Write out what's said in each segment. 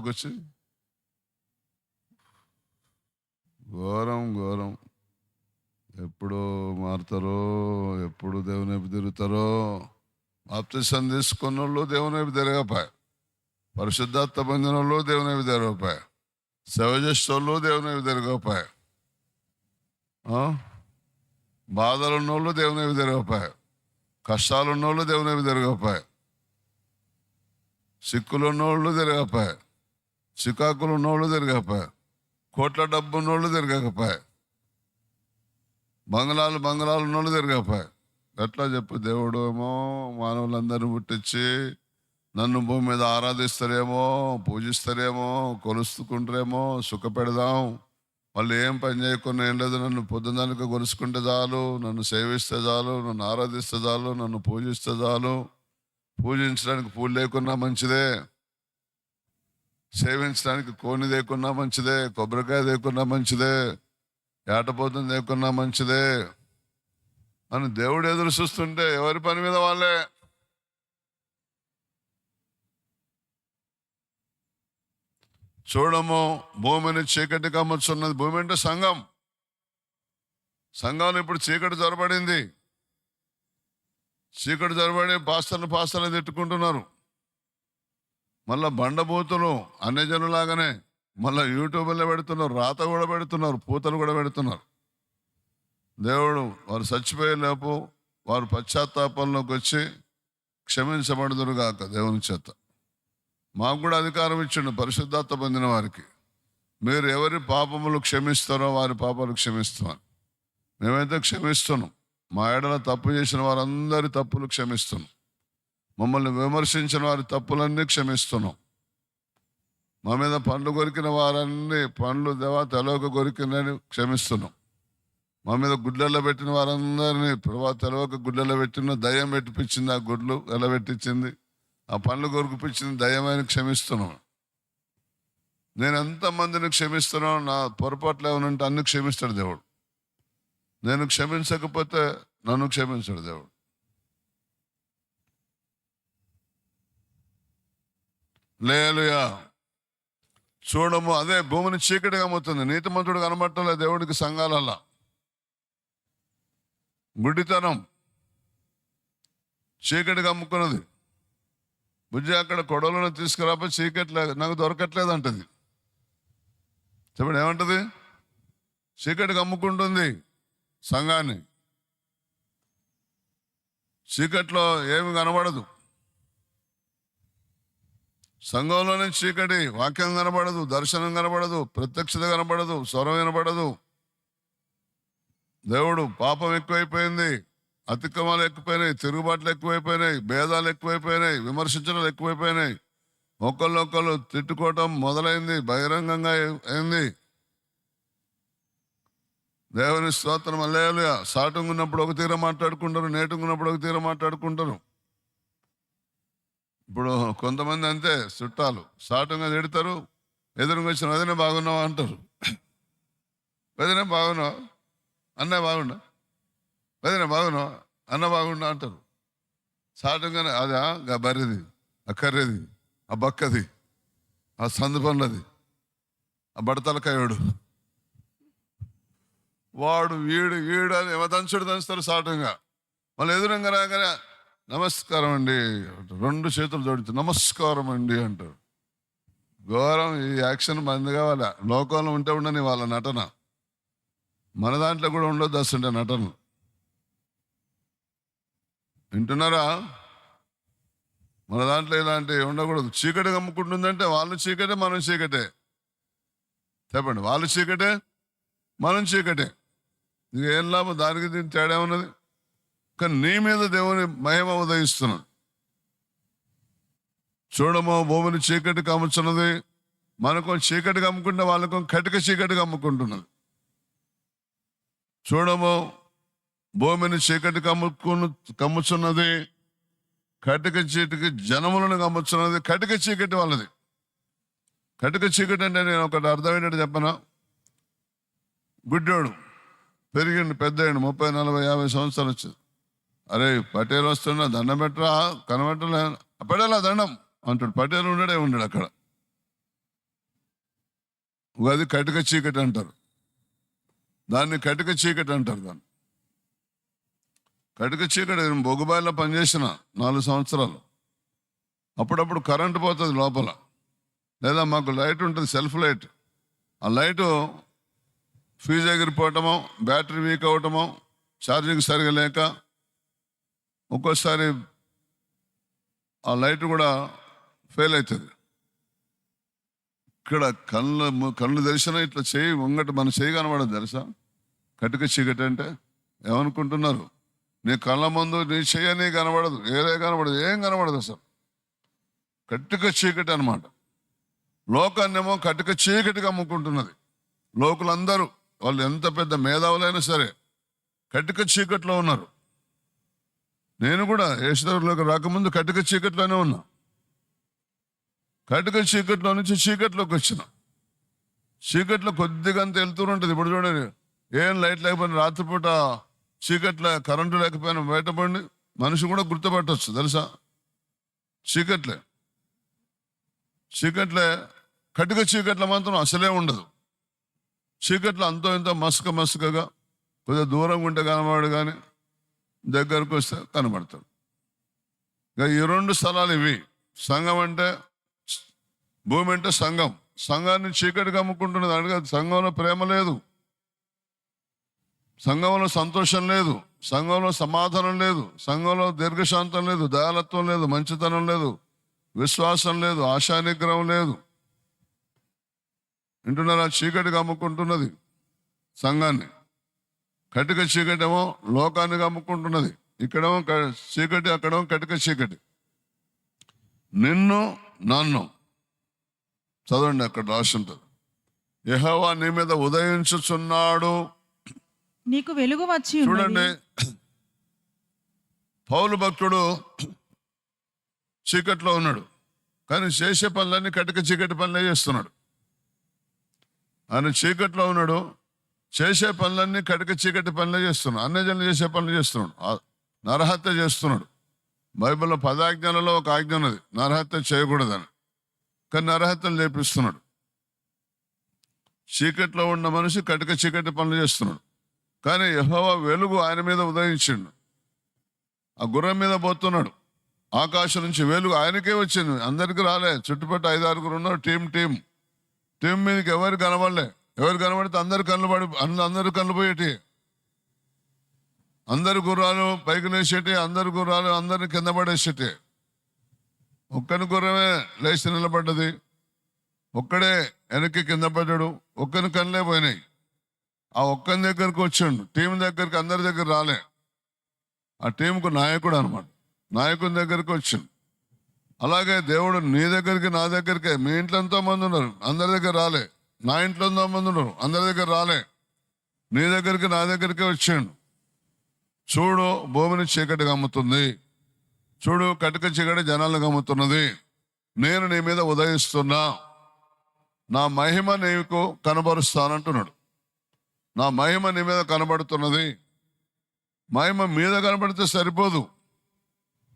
బయటకు వచ్చి ఘోరం ఘోరం. ఎప్పుడు మారుతారో, ఎప్పుడు దేవుని వైపు తిరుగుతారో. బాప్తిసం తీసుకున్న వాళ్ళు దేవుని వైపు తిరగపాయ, పరిశుద్ధాత్మ పొందిన వాళ్ళు దేవుని వైపు తిరగపాయ, సేవ చేసే వాళ్ళు దేవుని వైపు తిరగపాయ, బాధలు ఉన్నోళ్ళు దేవుని వైపు తిరగపాయ, కష్టాలు ఉన్నోళ్ళు దేవుని వైపు తిరగపాయ, సిక్కులు ఉన్నోళ్ళు తిరగపాయ, చికాకులు ఉన్నోళ్ళు తిరగపాయ, కోట్ల డబ్బు ఉన్నోళ్ళు తిరగకపోయ, బంగ్లాలు ఉన్నోళ్ళు తిరగకపోయ. ఎట్లా చెప్పు? దేవుడు ఏమో మానవులందరినీ పుట్టించి నన్ను భూమి మీద ఆరాధిస్తారేమో, పూజిస్తారేమో, కొలుసుకుంటారేమో, సుఖపెడదాం, వాళ్ళు ఏం పని చేయకుండా ఏం లేదు, నన్ను పొద్దుదానికి కొలుసుకుంటే చాలు, నన్ను సేవిస్తే చాలు, నన్ను ఆరాధిస్తే చాలు, నన్ను పూజిస్తే చాలు. పూజించడానికి పూలు లేకున్నా మంచిదే, సేవించడానికి కోని లేకున్నా మంచిదే, కొబ్బరికాయ లేకున్నా మంచిదే, ఏటపోతుంది లేకున్నా మంచిదే అని దేవుడు ఎదురు చూస్తుంటే ఎవరి పని మీద వాళ్ళే. చూడము, భూమిని చీకటి కమ్ముచున్నది. భూమి అంటే సంఘం. సంఘంలో ఇప్పుడు చీకటి జొరబడింది. చీకటి జొరబడి పాస్తర్లు తిట్టుకుంటున్నారు. మళ్ళా బండబూతులు అన్ని జనులాగానే మళ్ళీ యూట్యూబ్లో పెడుతున్నారు, రాత కూడా పెడుతున్నారు, పూతలు కూడా పెడుతున్నారు. దేవుడు వారు చచ్చిపోయే లేపు వారు పశ్చాత్తాపంలోకి వచ్చి క్షమించబడుదురుగాక దేవుని చేత. మాకు కూడా అధికారం ఇచ్చిండు పరిశుద్ధాత్మ పొందిన వారికి, మీరు ఎవరి పాపములు క్షమిస్తారో వారి పాపాలు క్షమిస్తామని. మేమైతే క్షమిస్తున్నాం. మా ఏడల తప్పు చేసిన వారందరి తప్పులు క్షమిస్తున్నాం. మమ్మల్ని విమర్శించిన వారి తప్పులన్నీ క్షమిస్తున్నాం. మా మీద పండ్లు కొరికిన వారన్నీ పండ్లు దేవా తెలవక కొరికినని క్షమిస్తున్నాం. మా మీద గుడ్లలో పెట్టిన వారందరినీ ప్రభా తెలవక గుడ్లలో పెట్టిన దయ్యం పెట్టిపించింది. ఆ గుడ్లు ఎలా పెట్టించింది, ఆ పండ్లు కొరికిపించింది దయ్యమని క్షమిస్తున్నాం. నేను ఎంతమందిని క్షమిస్తున్నాను, నా పొరపాట్లు ఏమనంటే అన్ని క్షమిస్తాడు దేవుడు. నేను క్షమించకపోతే నన్ను క్షమించాడు దేవుడు. హల్లెలూయా. చూడము, అదే భూమిని చీకటిగా అమ్ముతుంది. నీతిమంతుడు కనబట్టలే దేవుడికి సంఘాలల్లా. గుడ్డితనం చీకటిగా అమ్ముకున్నది. బుజ్జి అక్కడ కొడవలను తీసుకురాపో చీకట్లేదు, నాకు దొరకట్లేదు అంటది. చెప్పండి ఏమంటది? చీకటిగా అమ్ముకుంటుంది సంఘాన్ని. చీకట్లో ఏమి కనబడదు. సంఘంలోనే చీకటి, వాక్యం కనబడదు, దర్శనం కనబడదు, ప్రత్యక్షత కనబడదు, స్వరం వినబడదు. దేవుడు పాపం ఎక్కువైపోయింది, అతిక్రమాలు ఎక్కువైనాయి, తిరుగుబాట్లు ఎక్కువైపోయినాయి, భేదాలు ఎక్కువైపోయినాయి, విమర్శించడాలు ఎక్కువైపోయినాయి, ఒకళ్ళు తిట్టుకోవటం మొదలైంది, బహిరంగంగా అయింది. దేవుని స్తోత్రం. హల్లెలూయా. సాటుంగున్నప్పుడు ఒక తీర మాట్లాడుకుంటారు, నేటుంగున్నప్పుడు ఒక తీర మాట్లాడుకుంటారు. ఇప్పుడు కొంతమంది అంతే, చుట్టాలు సాటుగా తిడతారు, ఎదురుగా వచ్చిన వదిన బాగున్నావా అంటారు. వదిన బాగున్నావా, అన్నయ్య బాగున్నా, వదిన బాగున్నావా, అన్న బాగున్నా అంటారు. సాటుగానే అదా ఆ బర్రెది, ఆ కర్రెది, ఆ బక్కది, ఆ సందు పనులది, ఆ బడతలకాయోడు, వాడు వీడు అని దంచుతారు సాటుగా. మళ్ళీ ఎదురుగా రాగానే నమస్కారం అండి, రెండు చేతులు జోడించి నమస్కారం అండి అంటారు. ఘోరం. ఈ యాక్షన్ మంది కావాలా. లోకంలో ఉంటే ఉండని వాళ్ళ నటన, మన దాంట్లో కూడా ఉండొద్దు అసలు నటన. వింటున్నారా? మన దాంట్లో ఇలాంటివి ఉండకూడదు. చీకటి కమ్ముకుంటుందంటే వాళ్ళు చీకటే, మనం చీకటే. చెప్పండి, వాళ్ళు చీకటే, మనం చీకటే. ఏం లాభం? దానికి దీనికి తేడా ఉన్నది. కానీ నీ మీద దేవుని మహిమ ఉదయిస్తున్నాడు. చూడము, భూమిని చీకటి కమ్ముచున్నది. మనకు చీకటి కమ్ముకుంటే వాళ్ళకు కటిక చీకటి కమ్ముకుంటున్నది. చూడము, భూమిని చీకటి కమ్ముచున్నది, కటిక చీకటి జనములను కమ్ముచున్నది. కటిక చీకటి వాళ్ళది. కటిక చీకటి అంటే నేను ఒకటి అర్థమైనట్టు చెప్పనా? గుడ్డోడు పెరిగిండు, పెద్ద 30, 40, 50 సంవత్సరాలు వచ్చింది. అరే పటేల్ వస్తున్నా, దండం పెట్టరా, కనబట్టలే, పడేలా దండం అంటాడు. పటేల్ ఉండడే అక్కడ. అది కటిక చీకటి అంటారు దాన్ని. కటిక చీకటి అంటారు దాన్ని. కటిక చీకటి. నేను బొగ్గుబాయిలో పనిచేసిన 4 సంవత్సరాలు. అప్పుడప్పుడు కరెంటు పోతుంది లోపల, లేదా మాకు లైట్ ఉంటుంది, సెల్ఫ్ లైట్. ఆ లైటు ఫ్యూజ్ ఎగిరిపోవటమో, బ్యాటరీ వీక్ అవటమో, ఛార్జింగ్ సరిగా లేక ఒక్కోసారి ఆ లైట్ కూడా ఫెయిల్ అవుతుంది. ఇక్కడ కళ్ళు తెరిచిన ఇట్లా చేయి ముంగట మన చేయి కనబడదు తెలుసా. కటిక చీకటి అంటే ఏమనుకుంటున్నారు? నీ కళ్ళ ముందు నీ చెయ్యని కనబడదు, ఏదే కనబడదు, ఏం కనబడదు అసలు. కటిక చీకటి అనమాట. లోకాన్నేమో కటిక చీకటిగా అమ్ముకుంటున్నది. లోకులందరూ వాళ్ళు ఎంత పెద్ద మేధావులైనా సరే కటిక చీకట్లో ఉన్నారు. నేను కూడా యేసులోకి రాకముందు కటిక చీకట్లోనే ఉన్నా. కటిక చీకట్లో నుంచి చీకట్లోకి వచ్చిన. చీకట్లో కొద్దిగా అంత వెళ్తూ ఉంటుంది. ఇప్పుడు చూడండి, ఏం లైట్ లేకపోయినా, రాత్రిపూట చీకట్లో కరెంటు లేకపోయినా బయటపడి మనిషి కూడా గుర్తుపట్టవచ్చు తెలుసా. చీకట్లే కటిక చీకట్ల మాత్రం అసలే ఉండదు. చీకట్లో అంతో ఇంతో మసకగా కొద్దిగా దూరంగా ఉంటే కనబడు, కానీ దగ్గరకు వస్తే కనబడతాడు. ఇక ఈ 2 స్థలాలు ఇవి. సంఘం అంటే, భూమి అంటే సంఘం. సంఘాన్ని చీకటిగా అమ్ముకుంటున్నది. అడిగా సంఘంలో ప్రేమ లేదు, సంఘంలో సంతోషం లేదు, సంఘంలో సమాధానం లేదు, సంఘంలో దీర్ఘశాంతం లేదు, దయాలత్వం లేదు, మంచితనం లేదు, విశ్వాసం లేదు, ఆశానిగ్రహం లేదు. వింటున్నారా? చీకటిగా అమ్ముకుంటున్నది సంఘాన్ని. కటిక చీకటేమో లోకాన్ని అమ్ముకుంటున్నది. ఇక్కడేమో చీకటి, అక్కడేమో కటిక చీకటి. నిన్ను నన్ను చదవండి, అక్కడ రాసి ఉంటుంది. యెహోవా నీ మీద ఉదయించుచున్నాడు, నీకు వెలుగు వచ్చి. చూడండి, పౌలు భక్తుడు చీకట్లో ఉన్నాడు, కానీ చేసే పనులన్నీ కటిక చీకటి పనులే చేస్తున్నాడు. ఆయన చీకట్లో ఉన్నాడు, చేసే పనులన్నీ కటిక చీకటి పనులే చేస్తున్నాడు. అన్యజనులు చేసే పనులు చేస్తున్నాడు. నరహత్య చేస్తున్నాడు. బైబిల్లో 10 ఆజ్ఞలలో ఒక ఆజ్ఞ ఉన్నది, నరహత్య చేయకూడదని. కానీ నరహత్యలు చేపిస్తున్నాడు. చీకట్లో ఉన్న మనిషి కటిక చీకటి పనులు చేస్తున్నాడు. కానీ యెహోవా వెలుగు ఆయన మీద ఉదయించిండు. ఆ గుర్రం మీద పోతున్నాడు. ఆకాశం నుంచి వెలుగు ఆయనకే వచ్చింది, అందరికి రాలే. చుట్టుపక్కల 5-6 ఉన్నారు. టీం మీదకి ఎవరు కనబడలే. ఎవరు కనబడితే అందరు కళ్ళు పోయేటి. అందరు గుర్రాలు పైకి లేచేటి, అందరు గుర్రాలు అందరిని కింద పడేసేటి. ఒక్కని గుర్రమే లేచి నిలబడ్డది, ఒక్కడే వెనక్కి కింద పడ్డాడు. ఒక్కని కళ్ళే పోయినాయి. ఆ ఒక్కని దగ్గరకు వచ్చాడు. టీం దగ్గరికి అందరి దగ్గర రాలే. ఆ టీంకు నాయకుడు అనమాట. నాయకుని దగ్గరికి వచ్చాడు. అలాగే దేవుడు నీ దగ్గరికి, నా దగ్గరికి, మీ ఇంట్లో ఎంతో మంది ఉన్నారు, అందరి దగ్గర రాలే. నా ఇంట్లో ఎంతో మంది ఉన్నారు, అందరి దగ్గర రాలే. నీ దగ్గరికి, నా దగ్గరికి వచ్చాడు. చూడు, భూమిని చీకటి గమ్ముతుంది. చూడు, కటిక చీకటి జనాలను గమ్ముతున్నది. నేను నీ మీద ఉదయిస్తున్నా, నా మహిమ నీకు కనబరుస్తానంటున్నాడు. నా మహిమ నీ మీద కనబడుతున్నది. మహిమ మీద కనబడితే సరిపోదు.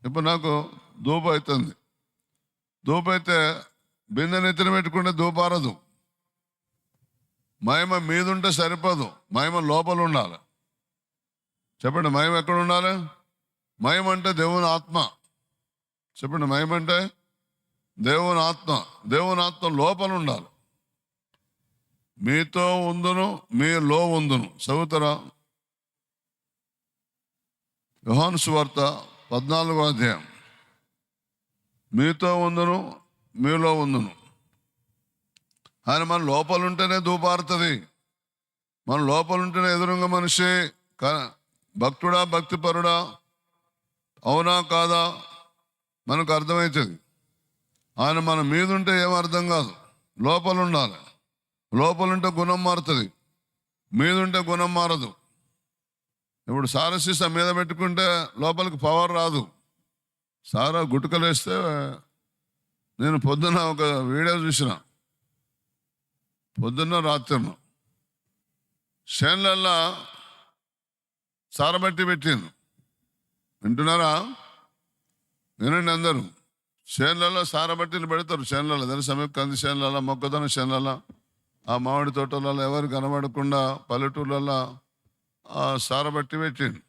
ఇప్పుడు నాకు ధూప అవుతుంది. ధూప అయితే బిందె నెత్తిన పెట్టుకుంటే ధూపారదు. మహిమ మీద ఉంటే సరిపోదు, మహిమ లోపల ఉండాలి. చెప్పండి, మహిమ ఎక్కడ ఉండాలి? మహిమ అంటే దేవుని ఆత్మ. చెప్పండి, మహిమ అంటే దేవుని ఆత్మ. దేవుని ఆత్మ లోపల ఉండాలి. మీతో ఉందును, మీలో ఉందును. చదువుతారా? యోహాను సువార్త 14వ అధ్యాయం. మీతో ఉందును, మీలో ఉందును. ఆయన మన లోపల ఉంటేనే ధూపారుతుంది. మన లోపల ఉంటేనే ఎదురుంగ మనిషి భక్తుడా, భక్తిపరుడా, అవునా కాదా మనకు అర్థమవుతుంది. ఆయన మన మీద ఉంటే ఏం అర్థం కాదు. లోపల ఉండాలి. లోపలుంటే గుణం మారుతుంది, మీద ఉంటే గుణం మారదు. ఇప్పుడు సారసీస మీద పెట్టుకుంటే లోపలికి పవర్ రాదు. సారా గుట్టుకలేస్తే, నేను పొద్దున్న ఒక వీడియో చూసిన, పొద్దున్న రాత్రిను చేన్లల్లా సారబట్టి పెట్టింది. వింటున్నారా? వినండి అందరూ. చేన్లలో సారబట్టిలు పెడతారు. చేన్లలో తెలుసా మీకు? కంది చేన్లలో, మొక్కజొన్న చేన్లలో ఆ మామిడి తోటలలో ఎవరు కనబడకుండా పల్లెటూళ్ళల్లో ఆ సార బట్టి పెట్టిండు.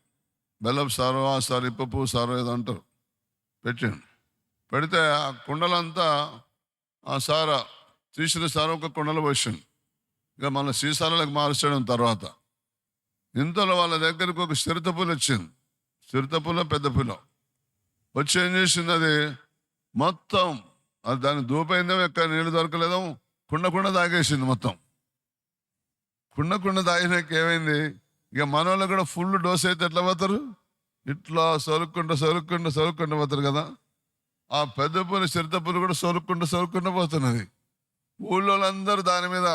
బెల్లపు సారో ఆ సారు ఇప్ప పువ్వు సారో ఏదో అంటారు, పెట్టిండు. పెడితే ఆ కుండలంతా ఆ సార తీసిన సార ఒక కుండలో పోసిండు. ఇక మళ్ళీ సీసాలకు మార్చడం తర్వాత ఇంతలో వాళ్ళ దగ్గరకు ఒక చిరుత పులి వచ్చింది. చిరుత పుల్ల పెద్ద పుల్ల వచ్చి ఏం చేసింది, అది మొత్తం అది దాన్ని దూపైందో ఎక్కడ నీళ్ళు దొరకలేదో కుండ తాగేసింది మొత్తం. కుండ తాగినాక ఏమైంది, ఇక మన వాళ్ళు కూడా ఫుల్ డోస్ అయితే ఎట్లా పోతారు, ఇట్లా సొలుక్కుంటూ పోతారు కదా. ఆ పెద్ద పులి చిరుత పులి కూడా సొలుక్కుంటూ పోతున్నది. ఊళ్ళో వాళ్ళందరూ దాని మీద,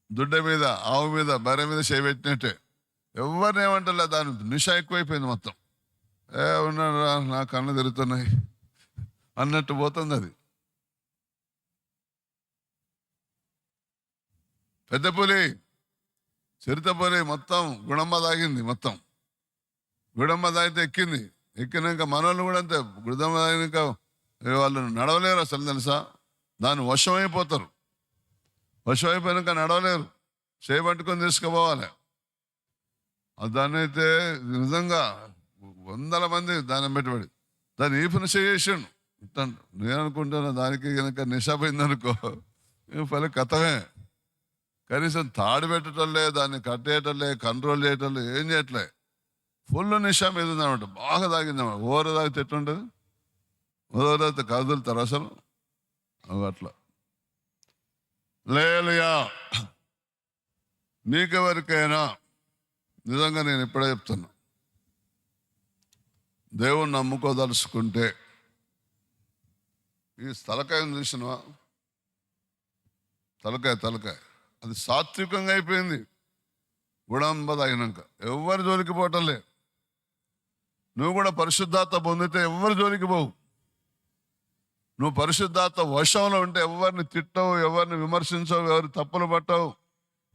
దుడ్డ మీద, ఆవు మీద, బర్రె మీద చేయబెట్టినట్టే. ఎవరిని ఏమంటలే, దాని నిష ఎక్కువైపోయింది మొత్తం. ఉన్నారా నా కళ్ళు తిరుగుతున్నాయి అన్నట్టు పోతుంది అది. పెద్ద పులి చిరుత పులి మొత్తం గుణమ్మ తాగింది. మొత్తం గుణమ్మ తాగితే ఎక్కినాక మనోళ్ళు కూడా అంతే. గుణమ్మ తాగినాక వాళ్ళు నడవలేరు అసలు, తెలుసా. దాన్ని వశమైపోతారు. వశమైపోయినాక నడవలేరు, చేయబట్టుకొని తీసుకుపోవాలి. దాన్ని అయితే నిజంగా వందల మంది దాన్ని పెట్టుబడి దాన్ని ఈపున చేసాడు. నేను అనుకుంటున్నా దానికి కనుక నిషాపోయిందనుకో పలు కథమే. కనీసం తాడు పెట్టటంలే, దాన్ని కట్టేయటంలే, కంట్రోల్ చేయటంలే, ఏం చేయట్లే. ఫుల్ నిషా మీద ఉందన్నమాట. బాగా తాగిందన్నమాట. ఓవర్ తాగితే ఎట్లుంటుంది, ఓవర్ తాగితే కదులుతారు అసలు. అట్లా లేలుయా. మీకెవరికైనా నిజంగా నేను ఇప్పుడే చెప్తున్నా, దేవుణ్ణి నమ్ముకోదలుచుకుంటే ఈ తలకాయను చూసినవా, తలకాయ అది సాత్వికంగా అయిపోయింది. గుణంబ తాగినాక ఎవరి జోలికి పోవటంలే. నువ్వు కూడా పరిశుద్ధాత్మ పొందితే ఎవరి జోలికి పోవు. నువ్వు పరిశుద్ధాత్మ వశంలో ఉంటే ఎవరిని తిట్టవు, ఎవరిని విమర్శించవు, ఎవరి తప్పులు పట్టవు,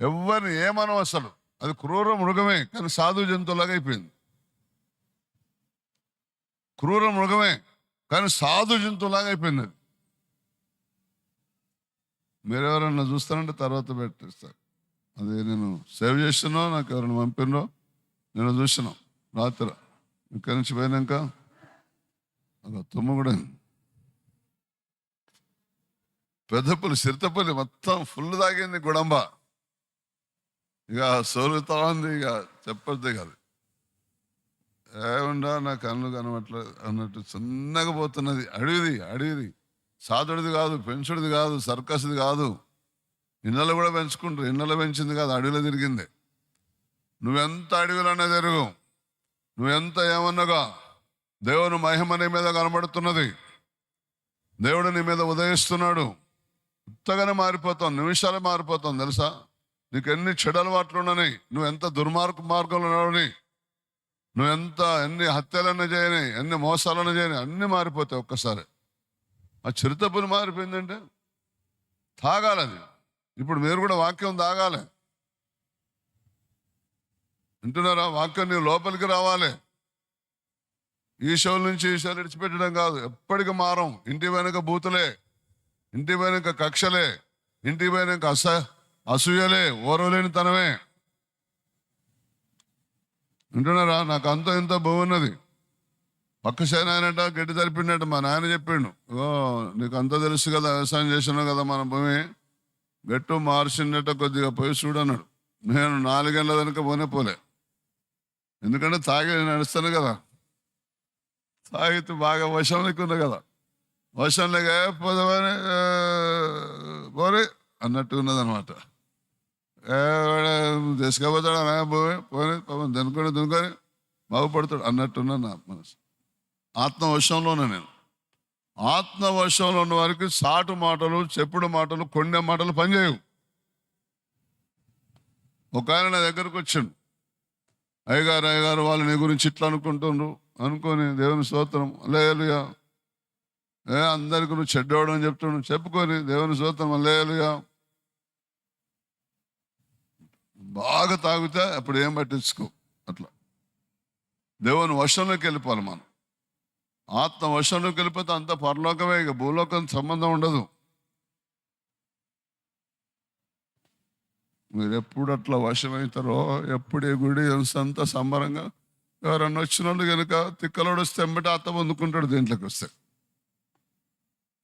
ఎవరిని ఏమనవు అసలు. అది క్రూర మృగమే కానీ సాధు జంతువులాగా అయిపోయింది. క్రూర మృగమే కానీ సాధు జంతువులాగా అయిపోయింది అది. మీరెవరన్నా చూస్తానంటే తర్వాత పెట్టేస్తారు. అది నేను సేవ్ చేస్తున్నా, నాకు ఎవరైనా పంపినో నేను చూసినా రాత్రి. ఇక్కడి నుంచి పోయినాక ఒక తుమ్మ కూడా పెద్దపులి చిరుతపులి మొత్తం ఫుల్ తాగింది గుడంబ. ఇక సోలుతా ఉంది, ఇక చెప్పద్దే కాదు. ఏముండా నా కళ్ళు కనబట్లేదు అన్నట్టు చిన్నగా పోతున్నది. అడవిది సాధుడిది కాదు, పెంచుడిది కాదు, సర్కస్ది కాదు. ఇళ్ళలో కూడా పెంచుకుంటారు, ఇళ్ళలో పెంచింది కాదు, అడవిలో తిరిగింది. నువ్వెంత అడవిలోనే తిరుగు, నువ్వెంత ఏమన్నగా దేవుని మహిమ నీ మీద కనబడుతున్నది. దేవుడు నీ మీద ఉదయిస్తున్నాడు. ఉత్తగానే మారిపోతావు, నిమిషాలే మారిపోతావు తెలుసా. నీకు ఎన్ని చెడు అలవాట్లు ఉండని, నువ్వు ఎంత మార్గంలో నడవని, ఎన్ని హత్యలన్నా చేయని, ఎన్ని మోసాలన్నా చేయని, అన్ని మారిపోతాయి ఒక్కసారి. ఆ చిరుతపులి మారిపోయిందంటే తాగాలది. ఇప్పుడు మీరు కూడా వాక్యం తాగాలి. వింటున్నారా? వాక్యం నీ లోపలికి రావాలి. ఈ షోల నుంచి ఈ షోలు విడిచిపెట్టడం కాదు, ఎప్పటికీ మారం. ఇంటి వెనుక బూతులే, ఇంటి వెనుక కక్షలే, ఇంటి వెనుక అసూయలే, ఓరవలేని తనమే. వింటున్నారా? నాకు అంత ఇంత బాగున్నది. పక్క నాయనట గడ్డి తరిపిండట. మా నాయన చెప్పిండు, ఓ నీకు అంతా తెలుసు కదా, వ్యవసాయం చేసినావు కదా, మన భూమి గట్టు మార్చిండట, కొద్దిగా పోయి చూడన్నాడు. నేను 4 గంటల వెనుక పోలే. ఎందుకంటే తాగి నడుస్తాను కదా, తాగితే బాగా వశంలోకి ఉన్నా కదా, వశంలోకి పోదామని పోరే అన్నట్టు ఉన్నదనమాట. తీసుకపోతాడు పోనీ దునుకొని బాగుపడతాడు అన్నట్టున్నా నా మనసు. ఆత్మవశంలోనే నేను. ఆత్మవశంలో ఉన్న వారికి సాటు మాటలు, చెప్పుడు మాటలు, కొండె మాటలు పనిచేయవు. ఒక ఆయన నా దగ్గరకు వచ్చాడు, అయ్యగారు వాళ్ళు నీ గురించి ఇట్లా అనుకుంటుండ్రు అనుకొని, దేవుని స్తోత్రం హల్లెలూయా, అందరికి నువ్వు చెడ్డవాడు అని చెప్తున్నావు, చెప్పుకొని దేవుని స్తోత్రం హల్లెలూయా. బాగా తాగితే అప్పుడు ఏం పట్టించుకో. అట్లా దేవుని వశంలోకి వెళ్ళిపోవాలి మనం. ఆత్మ వశంలోకి వెళ్ళిపోతే అంత పరలోకమే, ఇక భూలోకం సంబంధం ఉండదు. మీరు ఎప్పుడు అట్లా వశమవుతారో, ఎప్పుడు ఈ గుడి అంత సంబరంగా ఎవరన్నా వచ్చిన వాళ్ళు కనుక తిక్కలోడు వస్తే ఎంబటి అత్త పొందుకుంటాడు. దీంట్లోకి వస్తే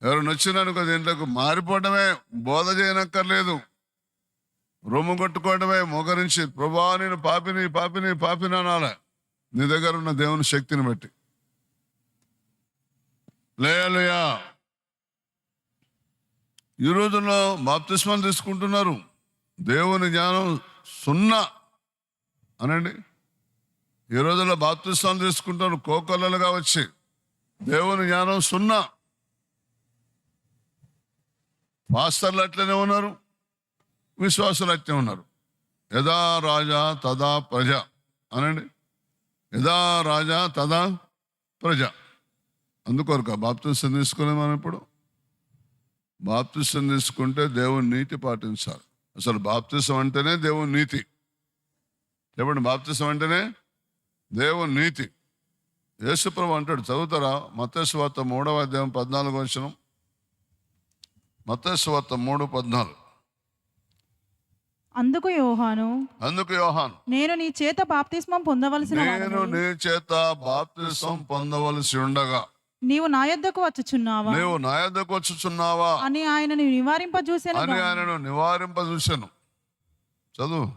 ఎవరైనా వచ్చినానుకో దీంట్లోకి మారిపోవడమే, బోధ చేయనక్కర్లేదు, రొమ్ము కొట్టుకోవడమే మొగరించి, ప్రభా నేను పాపిని పాపిని పాపిని అనాలే నీ దగ్గర ఉన్న దేవుని శక్తిని బట్టి. లేయలుయా. ఈ రోజుల్లో బాప్తిస్మాలు తీసుకుంటున్నారు, దేవుని జ్ఞానం సున్నా అనండి. ఈ రోజుల్లో బాప్తిస్మాలు తీసుకుంటారు కోకొల్లలుగా వచ్చి, దేవుని జ్ఞానం సున్నా. పాస్టర్లు అట్లనే ఉన్నారు, విశ్వాసులు అట్లనే ఉన్నారు. యథా రాజా తదా ప్రజ అనండి. యథా రాజా తదా ప్రజ. అందుకొరక బాప్తిసం తీసుకునే మనం ఇప్పుడు బాప్తిసం తీసుకుంటే దేవుని నీతి పాటించాలి. అసలు బాప్తిసం అంటేనే దేవుని నీతి. చెప్పండి, బాప్తిసం అంటేనే దేవుని నీతి. యేసుప్రభు అంటాడు, చదువుతారా? మత్తయి సువార్త 3వ అధ్యాయం 14వ వచనం. మత్తయి సువార్త 3:14. అందుకు యోహాను, నేను నీ చేత బాప్తిస్మం పొందవలసిన నేను నీ చేత బాప్తిసం పొందవలసి ఉండగా నీవు నా యొద్దకు వచ్చుచున్నావా అని ఆయనను నివారింపజూశాను. చదువు.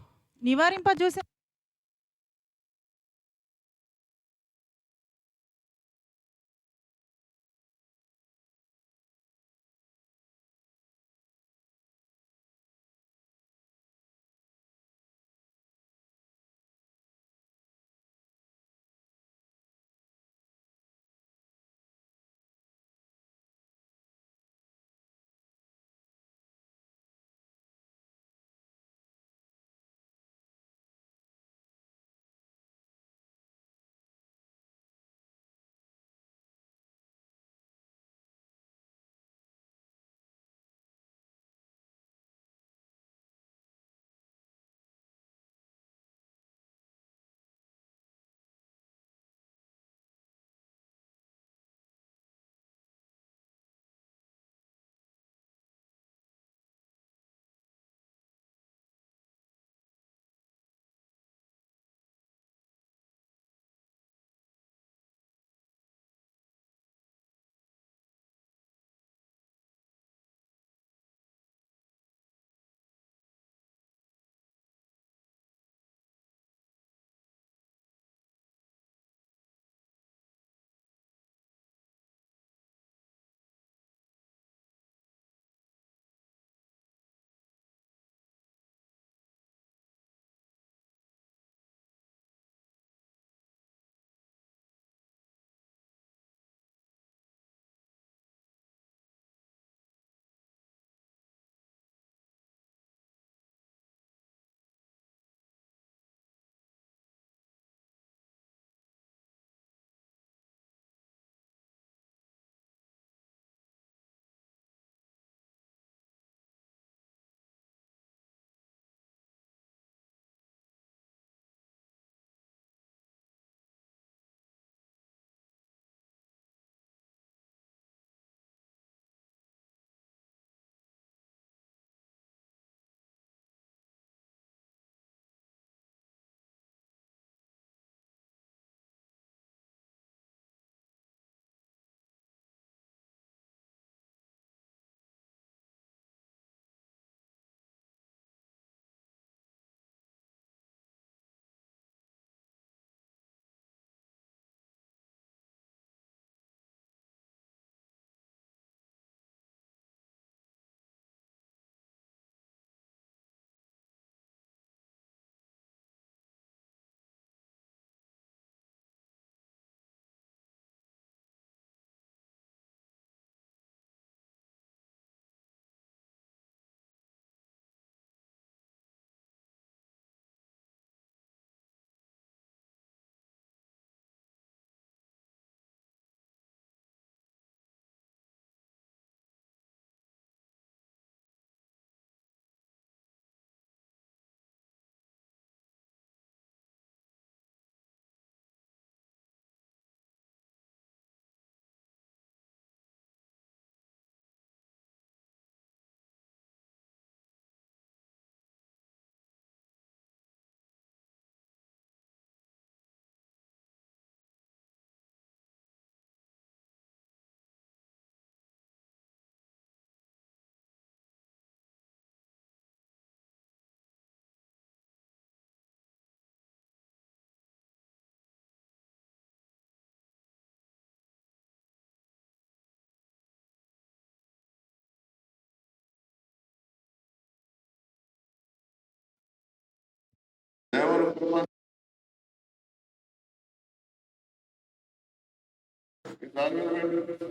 దాని మీద పెట్టు.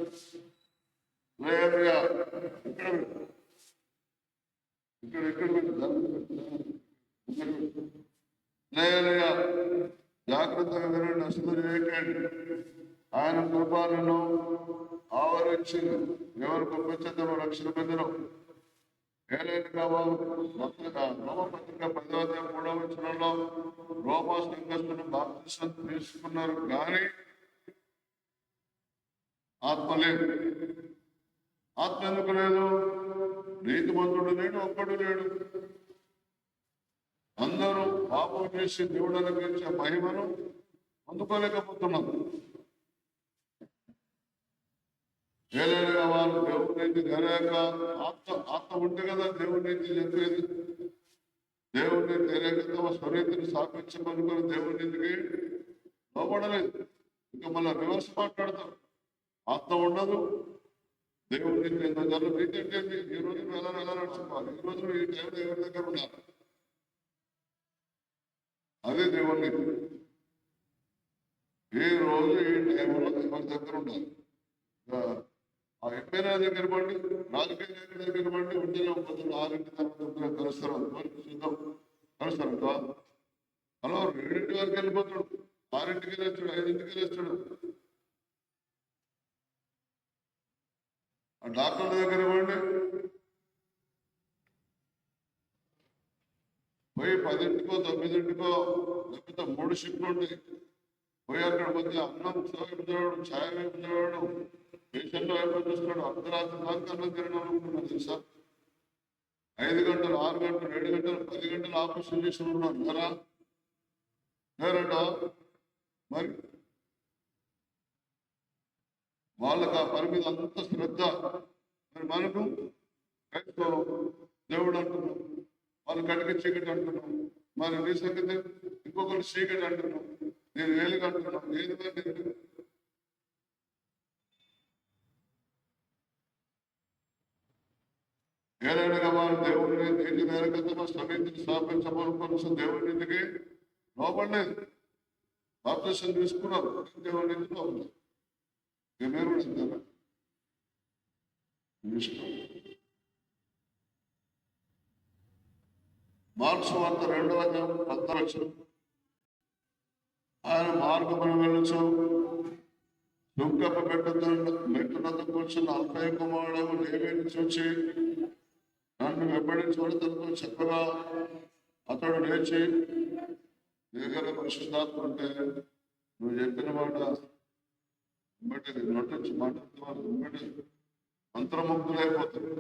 లేదుగా ఇక్కడ పెట్టు. ఇక్కడ పెట్టు. దాని మీద పెట్టు. ఇక్కడ పెట్టు. లేదుగా జాగ్రత్తగా వినండి, అసలు చేయకండి. ఆయన కృపాలను ఆవరించింది. ఎవరు పంపించదో రక్షణ పొందడం ఏలైన కావాలి. రోమపత్రిక 10వ అధ్యాయం 3వ వచనంలో రోమా సంఘస్థులు బాప్తిసం తీసుకున్నారు, కానీ ఆత్మ లేదు. ఆత్మ ఎందుకు లేదు? నీతిమంతుడు లేడు, ఒక్కడు లేడు. అందరూ పాపం చేసి దేవుడు అనుగ్రహించే మహిమను అందుకోలేకపోతున్నారు. ఏలైనా వాళ్ళు దేవుడి నీతి తెలియక ఆత్మ ఉంటే కదా దేవుడి నీతి చెప్పేది. దేవుడిని తెలియక తమ స్వరీతిని స్థాపించమనుకుని దేవుడి నీతికి లోపడలేదు. ఇంకా మళ్ళీ రివర్స్ మాట్లాడతారు. ఆత్మ ఉండదు, దేవుడి నీతి ఎంత నీతి అంటే ఈ రోజు ఎలా నడుచుకోవాలి. ఈ రోజు ఈ టైంలో ఎవరి దగ్గర ఉన్నారు, అదే దేవుడి నీతి. ఈ రోజు ఈ టైంలో ఎవరి దగ్గర ఉండాలి. ఆ ఎంపైనా దగ్గర పండి, రాజకీయ నాయకుడి దగ్గర పండి, ఉంటేనే పొద్దున్న 6 తర్వాత కలుస్తారు. చూద్దాం, కలుస్తారు ఇంకా. హలో 7 వరకు వెళ్ళిపోతాడు, 6కి వెళ్ళొచ్చాడు, 5కి వెళ్ళొచ్చాడు. ఆ డాక్టర్ దగ్గర ఇవ్వండి, పోయి 10కో 9కో లేకపోతే 3 షిఫ్ట్లు ఉంటాయి. పోయి అక్కడ పోతే అన్నం వైపు చూడడం, ఛాయ్ వైపు చూడడం, పేషెంట్ వైపు చూస్తాడు. అర్ధరాత్రి దాకా తిరగాలనుకుంటున్నాను తెలుసా. 5 గంటలు, 6 గంటలు, 7 గంటలు, 10 గంటలు ఆపరేషన్ చేసి ఉన్నారు కదా. లేరట మరి వాళ్ళకి ఆ పని మీద అంత శ్రద్ధ. మరి మనకు దేవుడు అంటున్నాం, వాళ్ళు కటిక చీకటి అంటున్నాం. మరి నీ సంగతి ఇంకొకరు చీకటి అంటున్నాం, నేను వేలుగా అంటున్నాం. ఏది ఏదైనా వారు దేవుడిని నీతి నేరగతమ సమితిని స్థాపించబడుకొని దేవుడి నీతికి లోపడలేదు. బాప్తిసం తీసుకున్నారు, దేవుడి నీతి లోపలేదు. మీరు కూడా చెప్తారా? మార్క్స్ వార్త 2వ అధ్యాయం 10వ వచనం. ఆయన మార్గమును వెళ్ళొచ్చు, దుఃఖప మెట్టునంత కూర్చున్న అల్పయ కుమారుడు లేవిని చూచి నన్ను వెంబడించబడి తనతో చెప్పగా అతడు లేచి, దగ్గర పరిశుద్ధాత్మ ఉంటే నువ్వు చెప్పిన మాట వెంబడి నొట్టించి మాట్లాడుతున్నారు, వెంబడి మంత్రముగ్ధులైపోతుంది.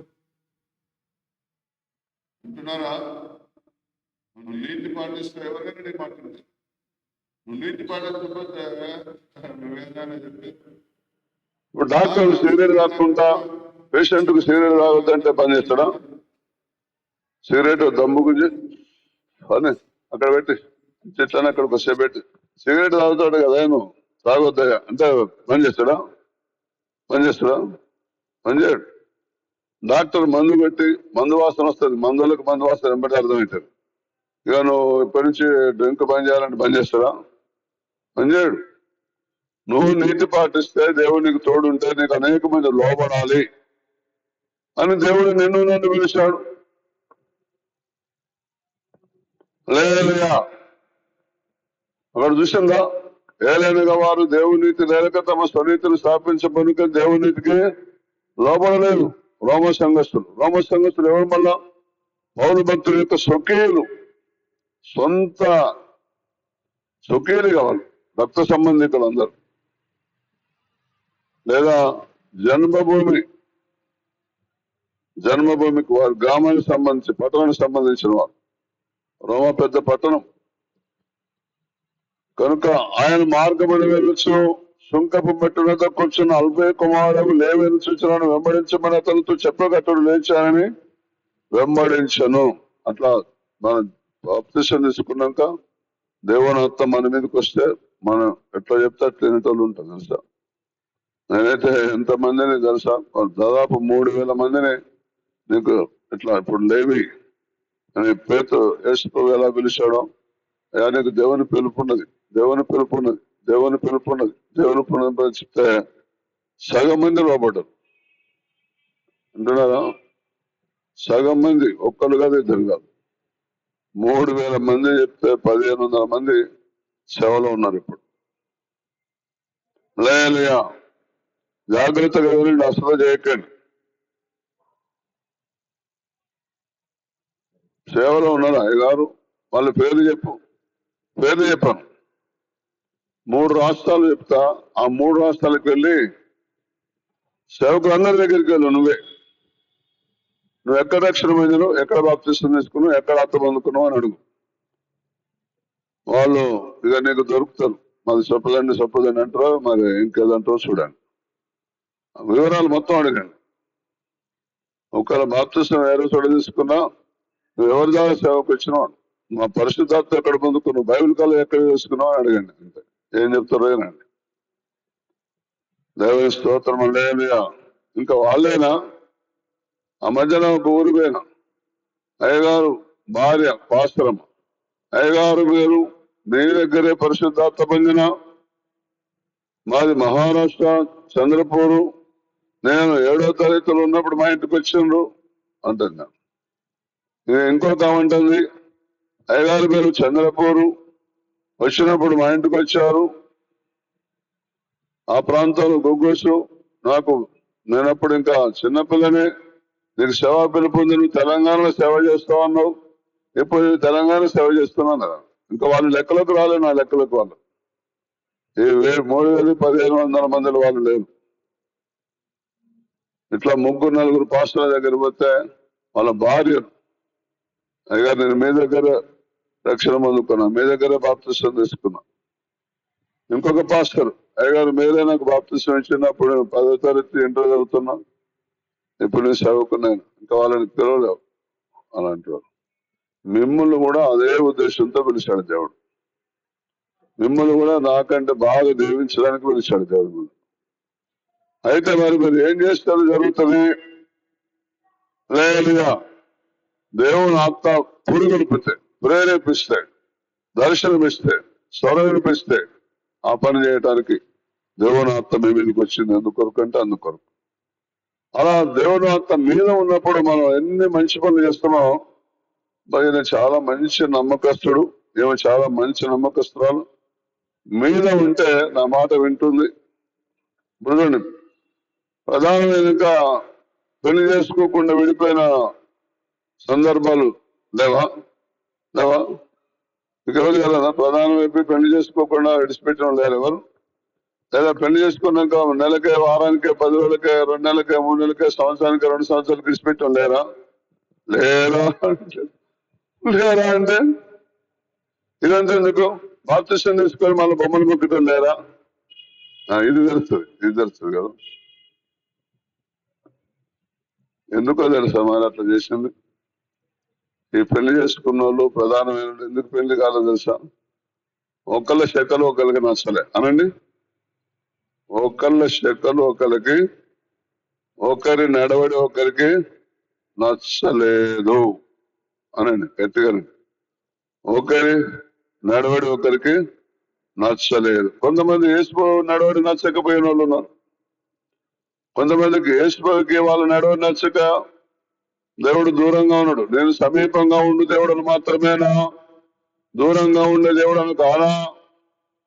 వింటున్నారా? నువ్వు నీతి పాటిస్తే ఎవరైనా నీ మాట ఉంటుంది. నువ్వు నీతి పాటించకపోతే నువ్వేదైనా చెప్పి. ఇప్పుడు డాక్టర్ సిగరెట్ తాకుండా పేషెంట్ కు సిగరెట్ తాగొద్దంటే పని చేస్తాడా? సిగరెట్ దమ్ము గురించి పని అక్కడ పెట్టి చెట్లని అక్కడ కొద్దిసేపు పెట్టి సిగరెట్ తాగుతాడు కదా, నువ్వు తాగొద్దా అంటే పని చేస్తాడా? పని చేయడు. డాక్టర్ మందు పెట్టి మందు వాసన వస్తుంది, మందులకు మందు వాసన వెంబడి అర్థమవుతుంది. ఇక నువ్వు ఇప్పటి నుంచి డ్రింక్ బంద్ చేయాలంటే బంద్ చేస్తాడా? పని చేయడు. నువ్వు నీతి పాటిస్తే దేవుడు నీకు తోడుంటే నీకు అనేక మంది లోబడాలి అని దేవుడు నన్ను పిలిచాడు. లేదా అక్కడ చూసిందా? ఏలైనగా వారు దేవుని నీతి లేక తమ స్వనీతిని స్థాపించబనుక దేవుని నీతికి లోబడలేదు. రోమ సంఘస్థులు ఎవరు? మళ్ళా పౌలు భక్తుల యొక్క స్వకీయులు, సొంత స్వకీయులు కావాలి, రక్త సంబంధికులు అందరు. లేదా జన్మభూమికి వారు గ్రామానికి సంబంధించి పట్టణానికి సంబంధించిన వారు. రోమ పెద్ద పట్టణం కనుక ఆయన మార్గమును వెళ్ళొచ్చు, సుంకపు మెట్టునతో కూర్చున్న అల్పయ కుమారుడు లేవని సూచనను వెంబడించమని అతనితో చెప్పగట్టుడు లేచానని వెంబడించను. అట్లా మన బాప్తిసం తీసుకున్నాక దేవునాత్మ మన మీదకి వస్తే మనం ఎట్లా చెప్తే అట్లా వినేటోళ్ళు ఉంటాం తెలుసా. నేనైతే ఎంతమందిని తెలుసా, దాదాపు 3000 మందిని నీకు ఇట్లా ఇప్పుడు లేవి అని పేరు యేసు ఎలా పిలిచాడో అయ్యా నీకు దేవుని పిలుపున్నది, దేవుని పిలుపున్నది, దేవుని పిలుపున్నది, దేవుని పిలుపు చెప్తే సగం మంది లోపడ్డారు. అంటున్నారా? సగం మంది, ఒక్కరు కాదు ఇద్దరు కాదు, 3000 మంది చెప్తే 1500 మంది సేవలో ఉన్నారు ఇప్పుడు. లేయా జాగ్రత్తగా ఎవరిని అసలు చేయకండి. సేవలో ఉన్నారు అయ్యగారు, వాళ్ళ పేర్లు చెప్పాను. 3 రాష్ట్రాలు చెప్తా, ఆ 3 రాష్ట్రాలకు వెళ్ళి సేవకులందరి దగ్గరికి వెళ్ళు. నువ్వు ఎక్కడ రక్షణ పొందినో, ఎక్కడ బాప్తిసం తీసుకున్నావు, ఎక్కడ అర్థం అందుకున్నావు అని అడుగు. వాళ్ళు ఇక నీకు దొరుకుతారు. మాది చెప్పదండి అంటారో మరి ఇంకేదంటారో చూడండి. వివరాలు మొత్తం అడగండి. ఒకవేళ బాప్తిసం వేరే చోట తీసుకున్నా, నువ్వు ఎవరి ద్వారా సేవకు వచ్చినావు, మా పరిశుద్ధాత్మ ఎక్కడ పొందుకున్నావు, బైబిల్ కాలం ఎక్కడ చేసుకున్నావు అని అడగండి. అంతే, ఏం చెప్తారో ఏనండి. దేవుని స్తోత్రం. లేనియా ఇంకా వాళ్ళైనా ఆ మధ్యన ఒక ఊరు పోయినా, అయ్యగారు భార్య పాస్టరమ్మ, అయ్యగారు పేరు నీ దగ్గరే పరిశుద్ధాత్మ పొందిన, మాది మహారాష్ట్ర చంద్రపూరు, నేను 7వ తరగతిలో ఉన్నప్పుడు మా ఇంటికి వచ్చిండ్రు అంటున్నా. ఇంకొక ఉంటుంది, అయ్యగారి పేరు చంద్రపూరు, వచ్చినప్పుడు మా ఇంటికి వచ్చారు, ఆ ప్రాంతంలో గొగ్గోసు, నేనప్పుడు ఇంకా చిన్నపిల్లనే, నీకు సేవా పిలుపుంది, నువ్వు తెలంగాణలో సేవ చేస్తావు అన్నావు, ఇప్పుడు నేను తెలంగాణ సేవ చేస్తున్నాను కదా. ఇంకా వాళ్ళు లెక్కలకు రాలేదు, నా లెక్కలకు వాళ్ళు ఈ 3,000-1,500 మందిలో వాళ్ళు లేరు. ఇట్లా 3-4 పాస్టర్ల దగ్గర పోతే వాళ్ళ భార్య, అయ్యగారు నేను మీ దగ్గర రక్షణ పొందుకున్నా, మీ దగ్గర బాప్తిసం తీసుకున్నా. ఇంకొక పాస్టర్, అయ్యగారు మీరే నాకు బాప్తిసం ఇచ్చినప్పుడు నేను 10వ తరగతి ఇంటర్ చదువుతున్నా, ఇప్పుడు నేను చదువుకున్నాను, ఇంకా వాళ్ళని పిలవలేవు అని అంటారు. మిమ్మల్ని కూడా అదే ఉద్దేశంతో పిలిచాడు దేవుడు. మిమ్మల్ని కూడా నాకంటే బాగా దీవించడానికి పిలిచాడు దేవుడు. అయితే మరి మీరు ఏం చేస్తారు జరుగుతుంది? లేదా దేవుని ఆత్మ పురుగొల్పితే, ప్రేరేపిస్తే, దర్శనమిస్తే, స్వరం వినిపిస్తే ఆ పని చేయటానికి దేవుని ఆత్మ మీ మీదకి వచ్చింది. ఎందుకొరకంటే అందుకొరకు. అలా దేవుని ఆత్మ మీద ఉన్నప్పుడు మనం ఎన్ని మంచి పనులు చేస్తున్నాం. ఈయన చాలా మంచి నమ్మకస్తుడు, ఈమె చాలా మంచి నమ్మకస్తురాలు మీద ఉంటే నా మాట వింటుంది. చూడండి, ప్రధానమైన ఇంకా పెళ్లి చేసుకోకుండా విడిపోయిన సందర్భాలు లేవా? ఇక ఎవరు కదా ప్రధానం అయిపోయి పెళ్లి చేసుకోకుండా విడిచిపెట్టిన లేరు ఎవరు? లేదా పెళ్లి చేసుకున్నాక నెలకే, వారానికే, 10 రోజులకే, 2 నెలలకే, 3 నెలలకే, సంవత్సరానికి, 2 సంవత్సరాలకు విడిచిపెట్టడం లేరా? లేరా అంటే ఇదంతా ఎందుకు? బాప్తిసం తీసుకొని మళ్ళీ బొమ్మలు మొక్కటం లేరా? ఇది తెలుస్తుంది కదా. ఎందుకో తెలుసా మరి అట్లా చేసింది? ఈ పెళ్లి చేసుకున్న వాళ్ళు ప్రధానమైన ఎందుకు పెళ్లి కాలేదు తెలుసా? ఒకళ్ళ శకలు ఒకరికి నచ్చలే అనండి. ఒకళ్ళ శకలు ఒకరికి, ఒకరి నడవడి ఒకరికి నచ్చలేదు అనండి గట్టిగా. ఒకరి నడవడి ఒకరికి నచ్చలేదు. కొంతమంది యేసు నడవడి నచ్చకపోయిన వాళ్ళు ఉన్నారు. కొంతమందికి యేసుకి వాళ్ళ నడవడి నచ్చక దేవుడు దూరంగా ఉన్నాడు. నేను సమీపంగా ఉండు దేవుడు మాత్రమేనా, దూరంగా ఉండే దేవుడు కాదా?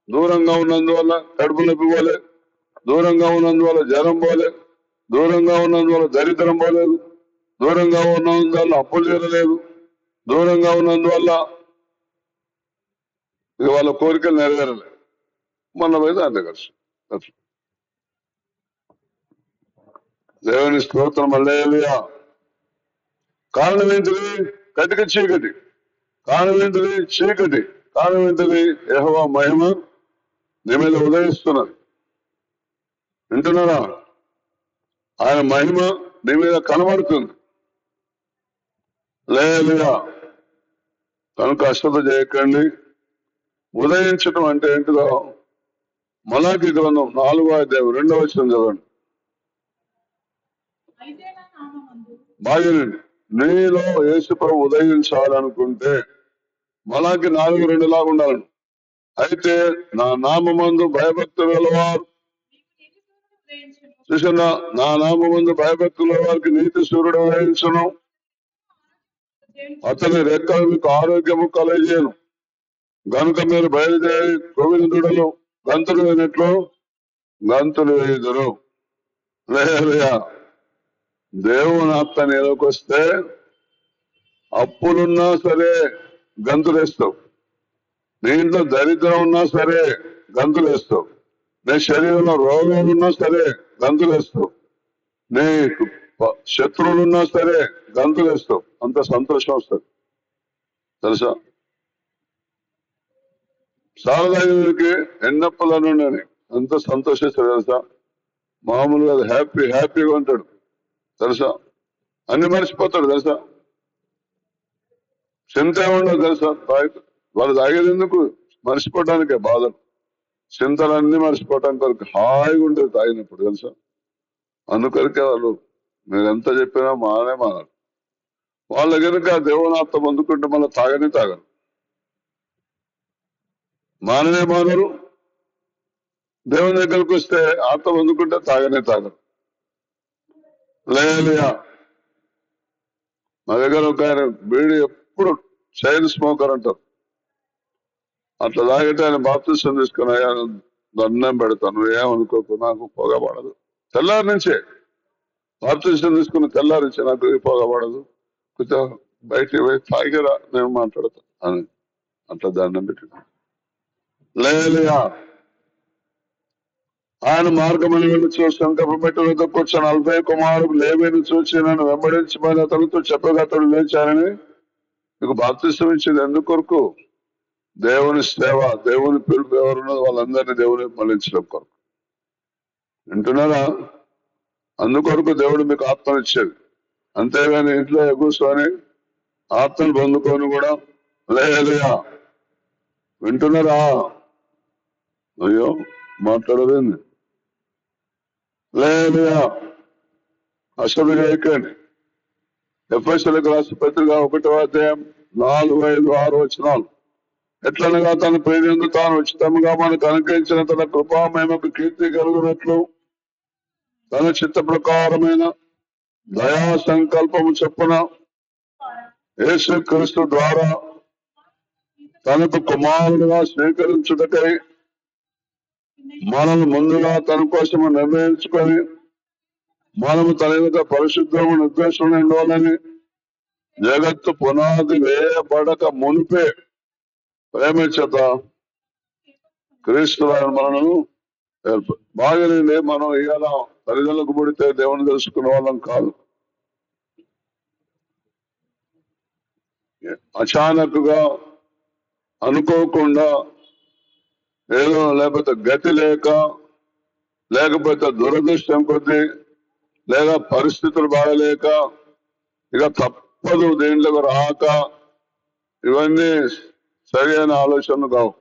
దూరంగా ఉన్నందువల్ల కడుపు నొప్పి పోలే, దూరంగా ఉన్నందువల్ల జ్వరం పోలే, దూరంగా ఉన్నందువల్ల దరిద్రం పోలేదు, దూరంగా ఉన్నందువల్ల అప్పులు తీరలేదు, దూరంగా ఉన్నందువల్ల ఇక వాళ్ళ కోరికలు నెరవేరలేదు. మొన్న పోయి దాంట్లో కలిసి దేవుని స్తోత్రం. హల్లెలూయా. కారణం ఏంటిది? కటిక చీకటి. కారణం ఏంటిది? చీకటి. కారణం ఏంటిది? యెహోవా మహిమ నీ మీద ఉదయిస్తున్నది. వింటున్నారా? ఆయన మహిమ నీ మీద కనబడుతుంది. లేదా కనుక అశ్రద్ధ చేయకండి. ఉదయించడం అంటే ఏంటిదో మలాకి గ్రంథం 4వ అధ్యాయం 2వ వచనం చదవండి. బాగుంది. నీలో యేసుప్రభు ఉదయించాలనుకుంటే మలాకి 4:2 లాగా ఉండాలి. అయితే నా నామందు భయభక్తులు గలవారు చూసిన నా నామందు భయభక్తుల వారికి నీతి సూర్యుడు వేయించును, అతని రెక్కలు మీకు ఆరోగ్యము కలగజేయను. గనుక మీరు బయలుదేరి గోవిందుడులు గంతులు వేయినట్లు గంతులు వేయుదురు. హల్లెలూయా. దేవుని ఆత్మ నీలోకి వస్తే అప్పులున్నా సరే గంతులేస్తావు, నీ ఇంట్లో దరిద్రం ఉన్నా సరే గంతులేస్తావు, నీ శరీరంలో రోగాలున్నా సరే గంతులేస్తావు, నీ శత్రువులున్నా సరే గంతులేస్తావు. అంత సంతోషం వస్తుంది తెలుసా. శారదాకి ఎన్నప్పలను అంత సంతోషిస్తాడు తెలుసా. మామూలుగా హ్యాపీగా ఉంటాడు తెలుసా. అన్ని మర్చిపోతాడు తెలుసా. చింత ఏముండదు తెలుసా. వాళ్ళు తాగేది ఎందుకు? మర్చిపోవడానికే బాధలు, చింతలన్నీ మర్చిపోవటానికి వరకు హాయిగా ఉంటుంది తాగినప్పుడు తెలుసా. అందుకొరికే వాళ్ళు మీరెంత చెప్పినా మానరు. వాళ్ళ కనుక దేవునాత్మ అందుకుంటే మళ్ళీ తాగరు, మానరు. దేవుని దగ్గరకు వస్తే ఆత్మ అందుకుంటే తాగరు. లేయా మా దగ్గర ఒక ఆయన బీడి ఎప్పుడు చైన్ స్మోకర్ అంటారు. అట్లా తాగితే ఆయన బాప్తిసం తీసుకుని అయ్యా దండం పెడతాను, ఏమనుకోకు, నాకు పొగ పడదు. తెల్లారి నుంచే బాప్తిసం తీసుకుని తెల్లారి నుంచే నాకు పొగ పడదు, కొంచెం బయటికి పోయి తాగిరా నేను మాట్లాడతాను అని అట్లా దండం పెట్టి లేయా. ఆయన మార్గములు వెళ్ళి సంకల్ప పెట్టడంతో కూర్చొని 40 కుమారుడు లేవీని చూసి నన్ను వెంబడించమని అతనితో చెప్పగా అతడు లేచారని. మీకు బాప్తిసం ఇచ్చేది ఎందుకొరకు? దేవుని సేవ, దేవుని పిలుపు ఎవరున్నదో వాళ్ళందరినీ దేవుని మళ్ళించడం కొరకు. వింటున్నారా? అందుకొరకు దేవుడు మీకు ఆత్మనిచ్చేది. అంతేగాని ఇంట్లో కూర్చొని ఆత్మను పొందుకొని కూడా లేయా. వింటున్నారా? అయ్యో మాట్లాడలేండి. లేయా అసలు చేయకండి. ఎఫెసీయులకు రాసిన పత్రిక 1వ అధ్యాయం 4, 5, 6 వచనాలు. ఎట్లనగా తన ప్రేరేందు తాను ఉచితంగా మనకు అనుగ్రహించిన తన కృపామయమకు కీర్తి కలుగునట్లు తన చిత్త ప్రకారమైన దయా సంకల్పము చొప్పున యేసుక్రీస్తు ద్వారా తనకు కుమారుడుగా స్వీకరించుటకై మనల్ని ముందుగా తన కోసము నిర్ణయించుకొని మనము తన యొక్క పరిశుద్ధము నిర్దేశం ఉండాలని జగత్తు పునాది వేయబడక మునిపే ప్రేమించత క్రీస్తు మనను బాగానండి. మనం ఇవాళ తల్లిదండ్రులకు పుడితే దేవుని తెలుసుకునే వాళ్ళం కాదు. అచానకుగా అనుకోకుండా ఏదో లేకపోతే గతి లేకపోతే దురదృష్టం కొద్దీ లేక పరిస్థితులు బాగలేక ఇక తప్పదు దేంట్లోకి రాక ఇవన్నీ సరైన ఆలోచనలు కావు.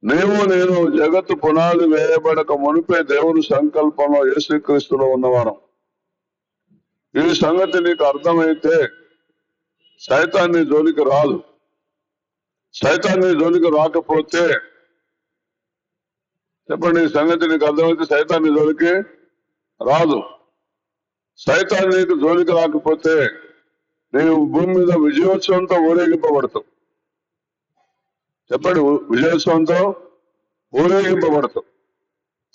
నేను జగత్తు పునాది వేయబడక మునిపే దేవుని సంకల్పంలో యేసుక్రీస్తులో ఉన్నవారం. ఈ సంగతి నీకు అర్థమైతే సైతాన్ని జోలికి రాదు. సైతాన్ని జోలికి రాకపోతే చెప్పండి, ఈ సంగతి నీకు అర్థమైతే సైతాన్ని జోలికి రాదు. సైతాన్ని నీకు జోలికి రాకపోతే నీవు భూమి మీద విజయోత్సవంతో ఊరేగింపబడతావు. చెప్పండి, విజయోత్సవంతో ఊరేగింపబడతావు.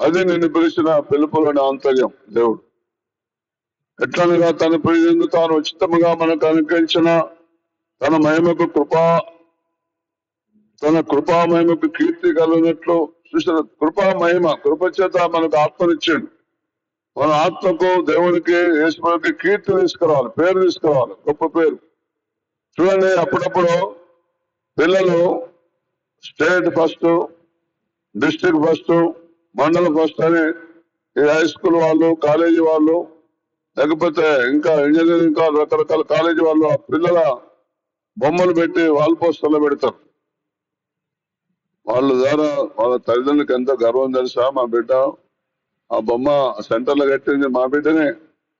అది నిన్ను పిలిచిన పిలుపులోని ఆంతర్యం. దేవుడు ఎట్లనగా తన ప్రియుడు తాను ఉచితముగా మనకు అనుగ్రహించిన తన కృపామహిమకు కీర్తి కలిగినట్లు చూసిన కృప చేత మనకు ఆత్మనిచ్చాడు. మన ఆత్మకు దేవునికి యేసుకి కీర్తి తీసుకురావాలి, పేరు తీసుకురావాలి, గొప్ప పేరు. చూడండి, అప్పుడప్పుడు పిల్లలు స్టేట్ ఫస్ట్, డిస్ట్రిక్ట్ ఫస్ట్, మండల ఫస్ట్ అని ఈ హై స్కూల్ వాళ్ళు, కాలేజీ వాళ్ళు, లేకపోతే ఇంకా ఇంజనీరింగ్ రకరకాల కాలేజీ వాళ్ళు ఆ పిల్లల బొమ్మలు పెట్టి వాల్ పోస్టర్లో పెడతారు. వాళ్ళ ద్వారా వాళ్ళ తల్లిదండ్రులకు ఎంతో గర్వం తెలుసా. మా బిడ్డ ఆ బొమ్మ సెంటర్లో కట్టింది మా బిడ్డనే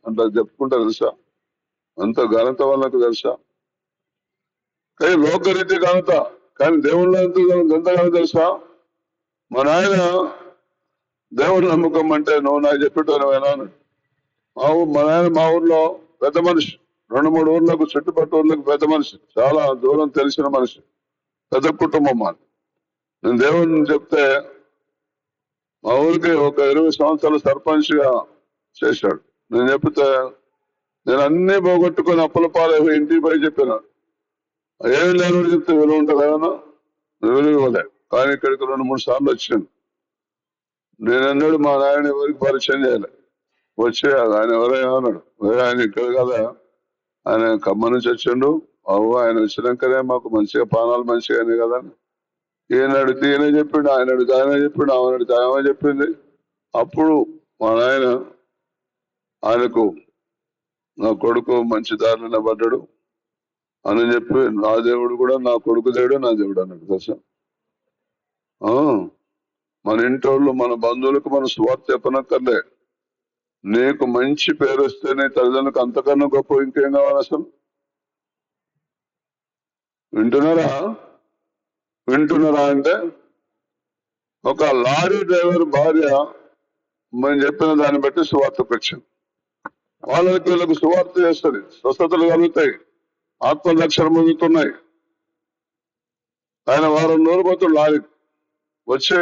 అంత చెప్పుకుంటారు తెలుసా. అంత ఘనత వాళ్ళకు తెలుసా. లోకరీతి ఘనత, కానీ దేవుళ్ళ ఎంతగానో తెలుసా? మా నాయన దేవుడు నమ్మకం అంటే నువ్వు నాకు చెప్పేటోనేనా? మా నాయన మా ఊర్లో పెద్ద మనిషి, 2-3 ఊర్లకు చుట్టుపక్కల ఊర్లకు పెద్ద మనిషి, చాలా దూరం తెలిసిన మనిషి, పెద్ద కుటుంబం మాది. నేను దేవుడిని చెప్తే మా ఊరికి ఒక 20 సంవత్సరాలు సర్పంచ్ గా చేశాడు. నేను చెప్తే నేను అన్ని పోగొట్టుకుని అప్పుల పాలైపోయి ఇంటికి పోయి చెప్పాను. ఏమి లేని చెప్తే విలువ ఉంటుంది ఏమన్నా? విలువ ఇవ్వలే. కానీ ఇక్కడికి 2-3 సార్లు వచ్చాను. నేను అన్నాడు మా నాయన ఎవరికి పరిచయం చేయలే. వచ్చే ఆయన ఎవరేమన్నాడు, ఆయన ఇక్కడ కదా, ఆయన ఖమ్మం నుంచి వచ్చిండు. ఆయన వచ్చినాకనే మాకు మంచిగా పానాలు మంచిగానే కదా. ఈయన అడిగితే ఈయన చెప్పిండు, ఆయన అడిగితే ఆయన చెప్పిండు, ఆమె అడిగితే ఆమె చెప్పింది. అప్పుడు మా నాయన ఆయనకు నా కొడుకు మంచి దారిలో పడ్డాడు అని చెప్పి, నా దేవుడు కూడా నా కొడుకు దేవుడు నా దేవుడు అన్నాడు. తెలుసా? మన ఇంటోళ్ళు మన బంధువులకు మన స్వార్థ చెప్పనక్కర్లే. నీకు మంచి పేరు వస్తే నీ తల్లిదండ్రులకు అంతకన్నా గొప్ప ఇంకేం కావాలి అసలు? వింటున్నారా అంటే ఒక లారీ డ్రైవర్ భార్య మనం చెప్పిన దాన్ని బట్టి సువార్త పెట్టాం. వాళ్ళకి వీళ్ళకు సువార్త చేస్తుంది, స్వస్థతలు కలుగుతాయి, ఆత్మరక్షణ పొందుతున్నాయి. ఆయన వారం రోజులు పోతాడు లారీ వచ్చి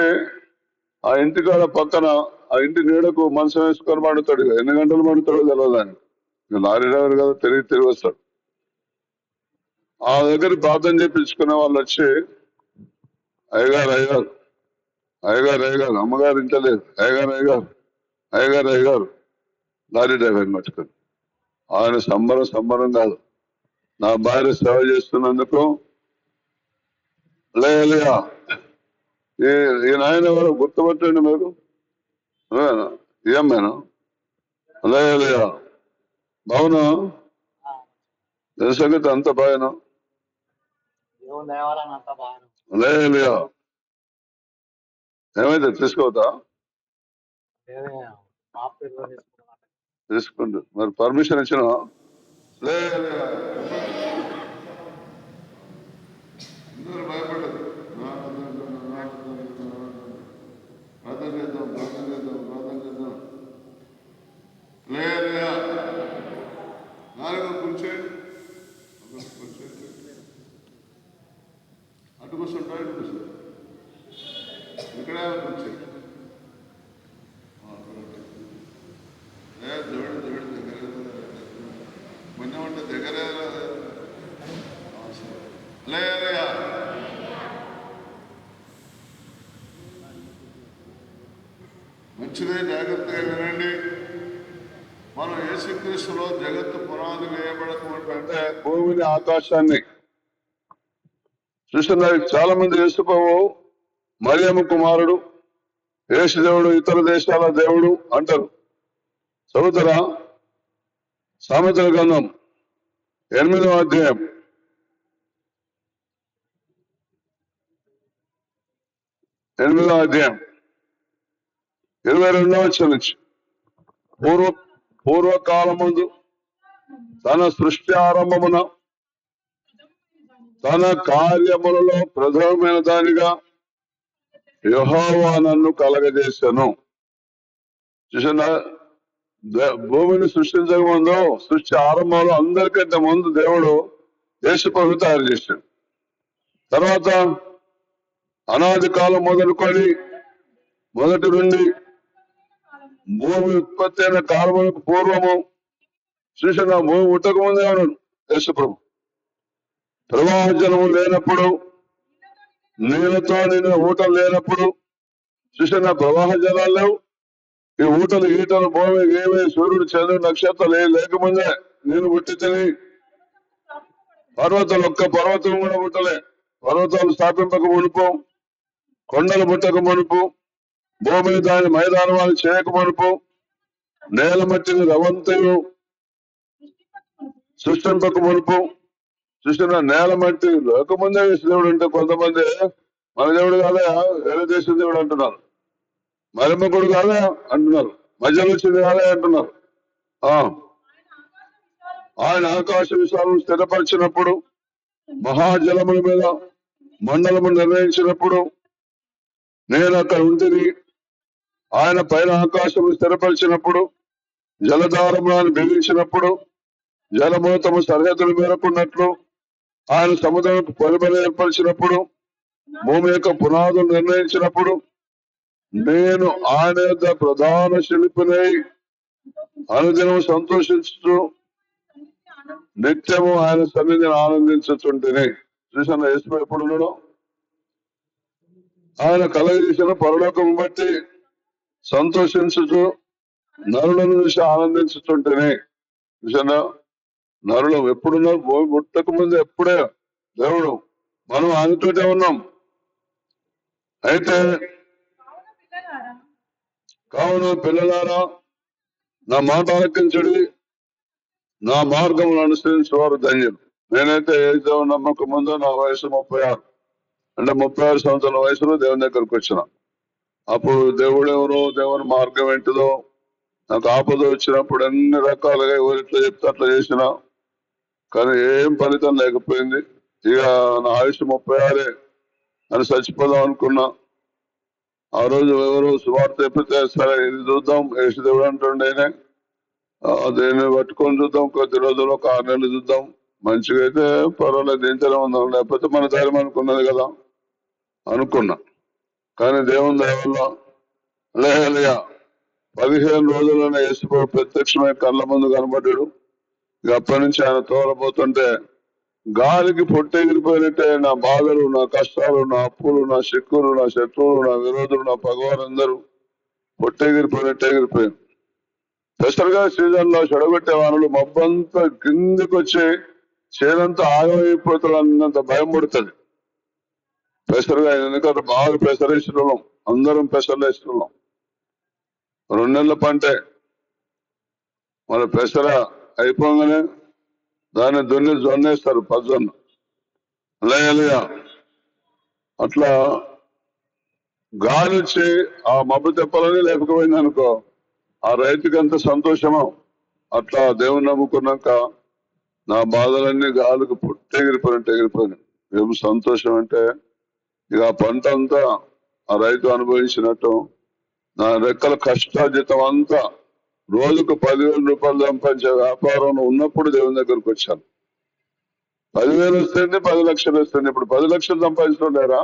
ఆ ఇంటికాడ పక్కన ఆ ఇంటి నీడకు మనసు వేసుకొని పడుతాడు. ఎన్ని గంటలు పడుతాడో తెలియదు ఆయన. లారీ డ్రైవర్ కదా, తిరిగి వస్తాడు. ఆ దగ్గర ప్రార్థన చేయించుకునే వాళ్ళు వచ్చి, అయ్యగారు అమ్మగారు ఇంట్లో లేదు, అయ్యగారు లారీ డ్రైవర్ మట్టుకొని ఆయన సంబరం కాదు. నా భార్య సేవ చేస్తున్నందుకు లేయా ఈ నాయన ఎవరు గుర్తుపట్టండి మీరు, ఏమైనా లేయా బావునా సంగతి అంత బాగా లేయా ఏమైతే తీసుకోవద్దా? తీసుకుంటు మరి పర్మిషన్ ఇచ్చిన భయపడదు. ప్రార్థన చేద్దాం. నాలుగు కూర్చోండి, అటు కూర్చుంటా, ఇటు కూర్చో, ఇక్కడే కూర్చోండి. దేవుడు దగ్గర మొన్న ఉంటే దగ్గరే లేయా. మంచిదే, జాగ్రత్తగా వినండి. మనం యేసుక్రీస్తులో జగత్తు పునాది వేయబడకుంటే భూమిని ఆకాశాన్ని చూస్తున్నారు. చాలా మంది యేసుప్రభు మరియమ్మ కుమారుడు, యేసు దేవుడు, ఇతర దేశాల దేవుడు అంటారు. చదువుతారా? సామెతల గ్రంథం 8వ అధ్యాయం 22వ వచనం నుంచి, పూర్వకాలమందు తన సృష్టి ఆరంభమున తన కార్యములలో ప్రధానమైన దానిగా యెహోవా నన్ను కలగజేశాను. చూసిన భూమిని సృష్టించక ముందు, సృష్టి ఆరంభంలో అందరికంటే ముందు దేవుడు యేసుప్రభు తయారు చేశాడు. తర్వాత అనాది కాలం మొదలుకొని మొదటి నుండి భూమి ఉత్పత్తి అయిన కాలములకు పూర్వము చూసిన భూమి ఉట్టక ముందే ఉన్నాడు యేసుప్రభు. ప్రవాహ జలము లేనప్పుడు, నీళ్ళతో నిన్న ఊటలు లేనప్పుడు చూసిన ప్రవాహ జలాలు లేవు. ఈ ఊటలు ఈటలు భూమి ఏమే సూర్యుడు చంద్రుడు నక్షత్రాలు లేకముందే నేను పుట్టి తిని పర్వతాలు, ఒక్క పర్వతం కూడా పుట్టలే. పర్వతాలు స్థాపింపక మునుపు, కొండలు పుట్టక మునుపు, భూమిని దాని మైదానాలు చేయక మునుపు, నేల మట్టిని రవంతయు సృష్టింపక మునుపు చూసిన నేల మట్టి లేకముందే దేవుడు అంటే కొంతమంది మన దేవుడు కాదా, వేరే దేశం దేవుడు అంటున్నారు, మరమ్మకుడు కాదా అంటున్నారు, మధ్యలో వచ్చింది కాదా అంటున్నారు. ఆయన ఆకాశ విశాలను స్థిరపరిచినప్పుడు మహాజలముల మీద మండలము నిర్ణయించినప్పుడు నేను అక్కడ ఉంటిని. ఆయన పైన ఆకాశము స్థిరపరిచినప్పుడు, జలధారములను బిగించినప్పుడు, జలము తమ సరిహద్దులు మేరకున్నట్లు ఆయన సముద్రానికి పొలిమలు ఏర్పరిచినప్పుడు, భూమి యొక్క పునాదులు నిర్ణయించినప్పుడు, నేను ఆయన యొక్క ప్రధాన శిల్పినై అనుదినం సంతోషించు నిత్యము ఆయన సన్నిధిని ఆనందించుతుంటేనే. చూసాను యేసు ఎప్పుడు ఉన్నాడు? ఆయన కలగజేసిన పరలోకం బట్టి సంతోషించుచు నరులను చూసి ఆనందించుతుంటేనే. చూసానా? నరులు ఎప్పుడున్నారు? భూమి పుట్టక ముందు ఎప్పుడే దేవుడు, మనం ఆయనతోటే ఉన్నాం. అయితే కావున పిల్లలారా, నా మాట ఆలకించుడి, నా మార్గములు అనుసరించేవారు ధన్యులు. నేనైతే ఏ దేవుని నమ్మకం ముందో నా వయసు 36, అంటే 36 సంవత్సరాల వయసులో దేవుని దగ్గరకు వచ్చిన. అప్పుడు దేవుడు ఎవరో, దేవుని మార్గం ఏంటిదో నాకు ఆపద వచ్చినప్పుడు అన్ని రకాలుగా ఎవరిట్లా చెప్తే అట్లా చేసిన, కానీ ఏం ఫలితం లేకపోయింది. ఇక నా ఆయుష్ 36 అని చచ్చిపోదాం అనుకున్నా. ఆ రోజు ఎవరు సువార్త చెప్పితే సరే ఇది చూద్దాం, యేసు దేవుడు అంటుండేనే, దేన్ని పట్టుకొని చూద్దాం, కొద్ది రోజులు 6 నెలలు చూద్దాం, మంచిగా అయితే పర్వాలేదు, దించడం ఉందాం, లేకపోతే మన ధైర్యం అనుకున్నది కదా అనుకున్నా. కానీ దేవుని దయ వల్ల లేహలియా 15 రోజుల్లోనే యేసు ప్రత్యక్షమైన కళ్ళ ముందు కనబడ్డాడు. ఇక అప్పటి నుంచి ఆయన తోలబోతుంటే గాలికి పొట్టెగిరిపోయినట్టే నా బాధలు, నా కష్టాలు, నా అప్పులు, నా చిక్కులు, నా శత్రువులు, నా విరోధులు, నా పగవారందరూ పొట్టెగిరిపోయినట్టే ఎగిరిపోయారు. పెసరగా సీజన్ లో చెడగొట్టే వానలు మబ్బంతా కిందికి వచ్చి చేనంతా ఆగమైపోతుంది అన్నంత భయం పడుతుంది. పెసరగా ఎందుకంటే బాగా పెసరేస్తున్నాం, అందరం పెసర్లు వేస్తున్నాం. 2 నెలల పంటే మన పెసర అయిపోగానే దాన్ని దున్ని జొన్నేస్తారు, పజ్జొన్న లేయలుగా. అట్లా గాలి వచ్చి ఆ మబ్బు తెప్పాలని లేకపోయింది అనుకో, ఆ రైతుకి ఎంత సంతోషమో. అట్లా దేవుని నమ్ముకున్నాక నా బాధలన్నీ గాలికి ఎగిరిపోయినాయి. ఏం సంతోషం అంటే ఇక ఆ పంట అంతా ఆ రైతు అనుభవించినట్టు నా రెక్కల కష్టార్జితం అంతా రోజుకు 10,000 రూపాయలు సంపాదించే వ్యాపారంలో ఉన్నప్పుడు దేవుని దగ్గరకు వచ్చాను. 10,000 వస్తుంది, 10 లక్షలు వస్తుంది. ఇప్పుడు 10 లక్షలు సంపాదించడం లేరా?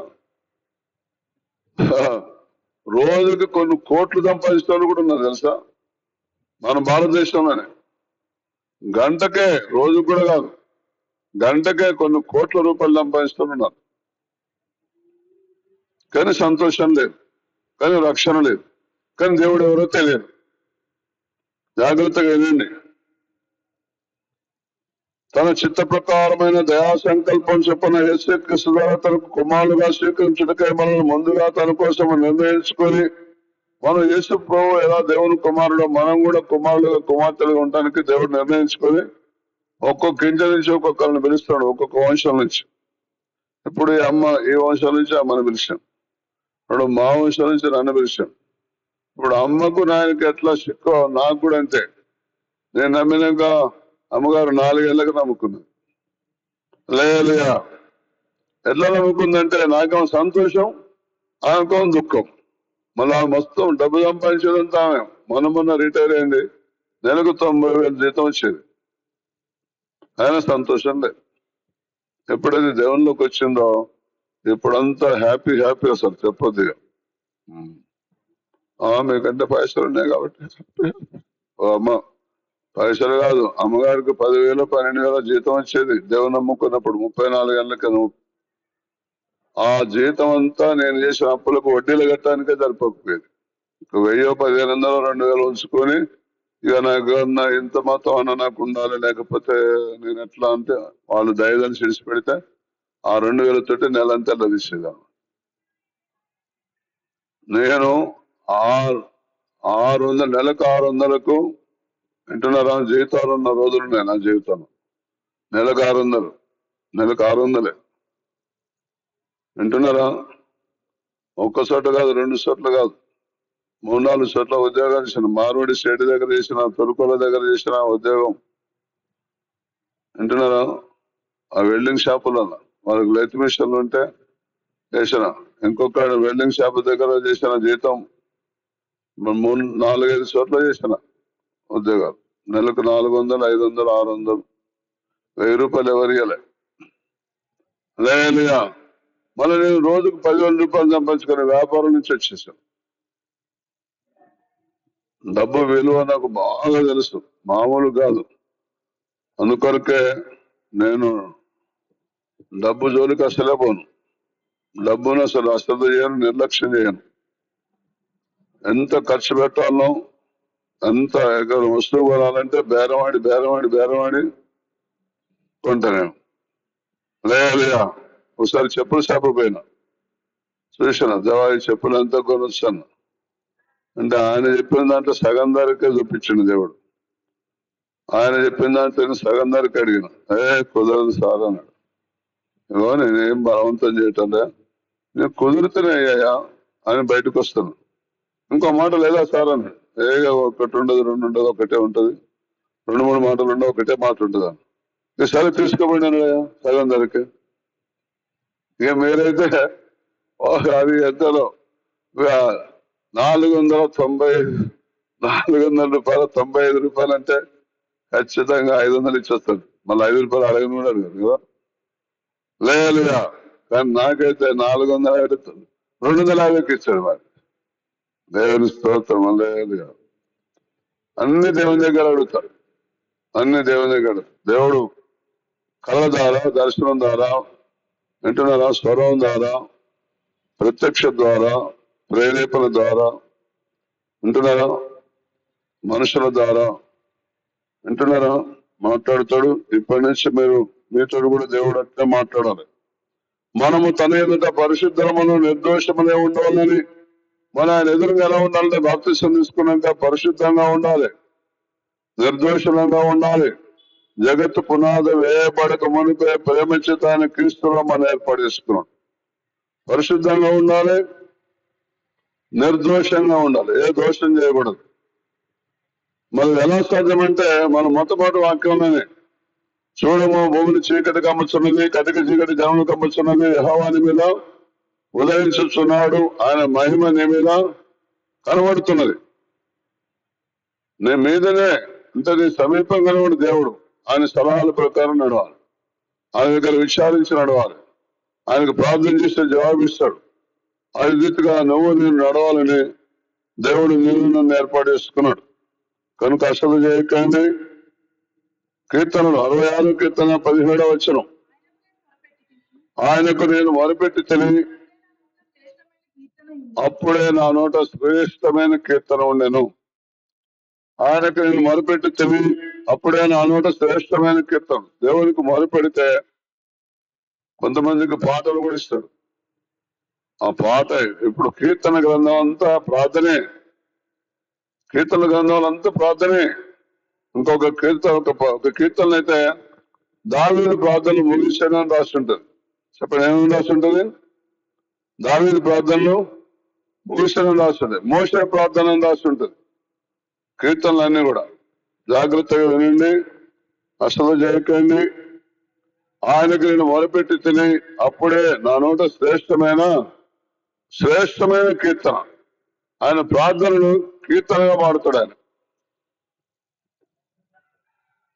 రోజుకి కొన్ని కోట్లు సంపాదించడం కూడా ఉన్నారు తెలుసా మన భారతదేశంలోనే. గంటకే, రోజు కూడా కాదు, గంటకే కొన్ని కోట్ల రూపాయలు సంపాదిస్తున్నారు. కానీ సంతోషం లేదు, కానీ రక్షణ లేదు, కానీ దేవుడు ఎవరో తెలియదు. జాగ్రత్తగా వినండి. తన చిత్త ప్రకారమైన దయా సంకల్పం చొప్పున యేసుక్రీస్తు ద్వారా తనకు కుమారులుగా స్వీకరించుటకై మనల్ని ముందుగా తన కోసం నిర్ణయించుకొని, మనం యేసు ప్రభు ఎలా దేవుని కుమారుడు, మనం కూడా కుమారులుగా కుమార్తెలుగా ఉండడానికి దేవుడు నిర్ణయించుకొని ఒక్కొక్క ఇంటి నుంచి ఒక్కొక్కరిని పిలుస్తాడు, ఒక్కొక్క వంశం నుంచి. ఇప్పుడు ఈ అమ్మ ఈ వంశం నుంచి అమ్మని పిలిచాం, ఇప్పుడు మా వంశం నుంచి నన్ను పిలిచాం. ఇప్పుడు అమ్మకు నాయనకి ఎట్లా సిక్కో నాకు కూడా అంతే. నేను నమ్మినాక అమ్మగారు 4 ఏళ్ళకి నమ్ముకున్నాను. లేయలుగా ఎట్లా నమ్ముకుందంటే నాకేమో సంతోషం, ఆమెకేమో దుఃఖం. మళ్ళీ మొత్తం డబ్బు సంపాదించేదంతా ఆమె. మొన్న రిటైర్ అయింది, నెలకు 90,000 జీతం వచ్చేది, ఆయన సంతోషం లేదు. ఎప్పుడైతే దేవునిలోకి వచ్చిందో ఇప్పుడంతా హ్యాపీ అసలు చెప్పొద్దు. మీకంటే పైసలు ఉన్నాయి కాబట్టి. అమ్మ పైసలు కాదు, అమ్మగారికి 10,000 12,000 జీతం వచ్చేది దేవుని నమ్ముకున్నప్పుడు 34 ఏళ్ళకి. ఆ జీతం అంతా నేను చేసిన అప్పులకు వడ్డీలు కట్టడానికే సరిపోకపోయేది. 1000 1500 2000 ఉంచుకొని ఇక నాకు ఇంత మొత్తం అన్న నాకు ఉండాలి, లేకపోతే నేను ఎట్లా అంటే వాళ్ళు దయదని చేసి పెడితే ఆ 2000 తోటి నెలంతా లభించేదాన్ని. నేను 600 నెలకు 600కు వింటున్నారా జీవితాలు ఉన్న రోజులు ఉన్నాయి నా జీవితంలో. నెలకు 600 వింటున్నారా? ఒక్క చోట కాదు, 2 చోట్ల కాదు, 3-4 చోట్ల ఉద్యోగాలు చేసిన. మార్వాడి స్టేట్ దగ్గర చేసిన, తురుకోల దగ్గర చేసిన ఉద్యోగం. వింటున్నారా? ఆ వెల్డింగ్ షాపులలో వాళ్ళకి లైట్ మిషన్లు ఉంటే చేసిన. ఇంకొక వెల్డింగ్ షాప్ దగ్గర చేసిన జీతం 4-5 చోట్ల చేసిన ఉద్యోగాలు. నెలకు 400, 500, 600, 1000 రూపాయలు ఎవరు ఇవ్వలే. లేదా మళ్ళీ నేను రోజుకు 10,000 రూపాయలు సంపాదించుకునే వ్యాపారం నుంచి వచ్చేసాను. డబ్బు విలువ నాకు బాగా తెలుసు, మామూలు కాదు. అందుకొరకే నేను డబ్బు జోలికి అసలే పోను. డబ్బును అసలు అశ్రద్ధ చేయను, నిర్లక్ష్యం చేయను. ఎంత ఖర్చు పెట్టాలో, ఎంత ఎక్కడ వస్తువు కొనాలంటే బేరవాడి కొంటాను. లేదా ఒకసారి చెప్పులు షాపు పోయినా, చూసిన జవాయి చెప్పులు ఎంత కొనొచ్చాను అంటే ఆయన చెప్పిన దాంట్లో సగం ధరకే చూపించిండు దేవుడు. ఆయన చెప్పిన దాంట్లో సగం ధరకే అడిగిన, కుదరదు సార్ అన్నాడు. ఇగో నేనేం బలవంతం చేయటంలే, నేను కుదిరితేనే అయ్యాయా అని బయటకు వస్తాను. ఇంకో మాట లేదా సార్ అన్నాడు. ఒకటి ఉండదు, 2 ఉండదు, ఒకటే ఉంటది. 2-3 మాటలు ఉండవు, ఒకటే మాట ఉంటుంది అని. ఇక సరే తీసుకోబడినాను సగం ధరకే. ఇక మీరైతే అది ఎంతలో 495 రూపాయలు అంటే ఖచ్చితంగా 500 ఇచ్చేస్తాడు. మళ్ళీ 5 రూపాయలు అడగను కూడా అడిగారు కదా. లేదా కానీ నాకైతే 400 అడుగుతాడు, 250కి ఇచ్చాడు. మరి దేవుని స్తోత్రం. లేదు అన్ని దేవుని దగ్గర అడుగుతాడు, అన్ని దేవుని దగ్గర. దేవుడు కళ్ళ ద్వారా, దర్శనం ద్వారా, వింటున్నారా, స్వరం ద్వారా, ప్రత్యక్ష ద్వారా, ప్రేరేపణ ద్వారా, వింటున్నారా, మనుషుల ద్వారా వింటున్నారా, మాట్లాడతాడు. ఇప్పటి నుంచి మీరు మీతో కూడా దేవుడు అట్లే మాట్లాడాలి. మనము తన ఎదుట పరిశుద్ధమును నిర్దోషమునే ఉండాలని, మన ఆయన ఎదురుగా ఎలా ఉండాలంటే బాప్తిసం తీసుకున్నాక పరిశుద్ధంగా ఉండాలి, నిర్దోషంగా ఉండాలి. జగత్తు పునాది వేయబడక మునిపే ప్రేమించేత ఆయన క్రీస్తులో మనం ఏర్పాటు చేసుకున్నాం. పరిశుద్ధంగా ఉండాలి, నిర్దోషంగా ఉండాలి, ఏ దోషం చేయకూడదు. మరి ఎలా సాధ్యమంటే మన మొట్టమొదటి వాక్యంలోనే చూడము, భూమిని చీకటి కమ్ముచున్నది, కటిక చీకటి జనములు కమ్ముచున్నది, యెహోవా నీ మీద ఉదయించుచున్నాడు, ఆయన మహిమ నీ మీద కనబడుతున్నది. నీ మీదనే అంటే నీ సమీపంగానే ఉన్న దేవుడు. ఆయన సలహాల ప్రకారం నడవాలి, ఆయన దగ్గర విచారించి నడవాలి, ఆయనకు ప్రార్థన చేస్తే జవాబిస్తాడు. ఆ రీతిగా నేను నడవాలని దేవుడు నన్ను ఏర్పాటు చేసుకున్నాడు. కనుక అసలు చేయకండి. కీర్తనలు 66 కీర్తన 17వ వచనం, ఆయనకు నేను మొరపెట్టి తెలియ అప్పుడే నా నోట శ్రేష్టమైన కీర్తన ఉండెను. ఆయనకు నేను మొరపెట్టి తెలియ అప్పుడే నా నోట శ్రేష్టమైన కీర్తన. దేవునికి మొరపెడితే కొంతమందికి పాటలు కూడా ఇస్తాడు. ఆ పాట ఇప్పుడు కీర్తన గ్రంథం అంతా ప్రార్థనే, కీర్తన గ్రంథాలు అంతా ప్రార్థనే. ఇంకొక కీర్తన అయితే దావీదు ప్రార్థనలు ముగిశానని రాసి ఉంటుంది. చెప్పండి, ఏమని రాసి ఉంటుంది? దావీదు ప్రార్థనలు ముగిశానని రాసి ఉంటుంది. మోషే ప్రార్థన అని రాసి ఉంటుంది. కీర్తనలు అన్ని కూడా జాగ్రత్తగా వినండి, అసలు చేయకండి. ఆయనకు నేను మొరపెట్టి తిని అప్పుడే నా నోట శ్రేష్టమైన కీర్తన. ఆయన ప్రార్థనలు కీర్తనగా పాడుతాడు ఆయన.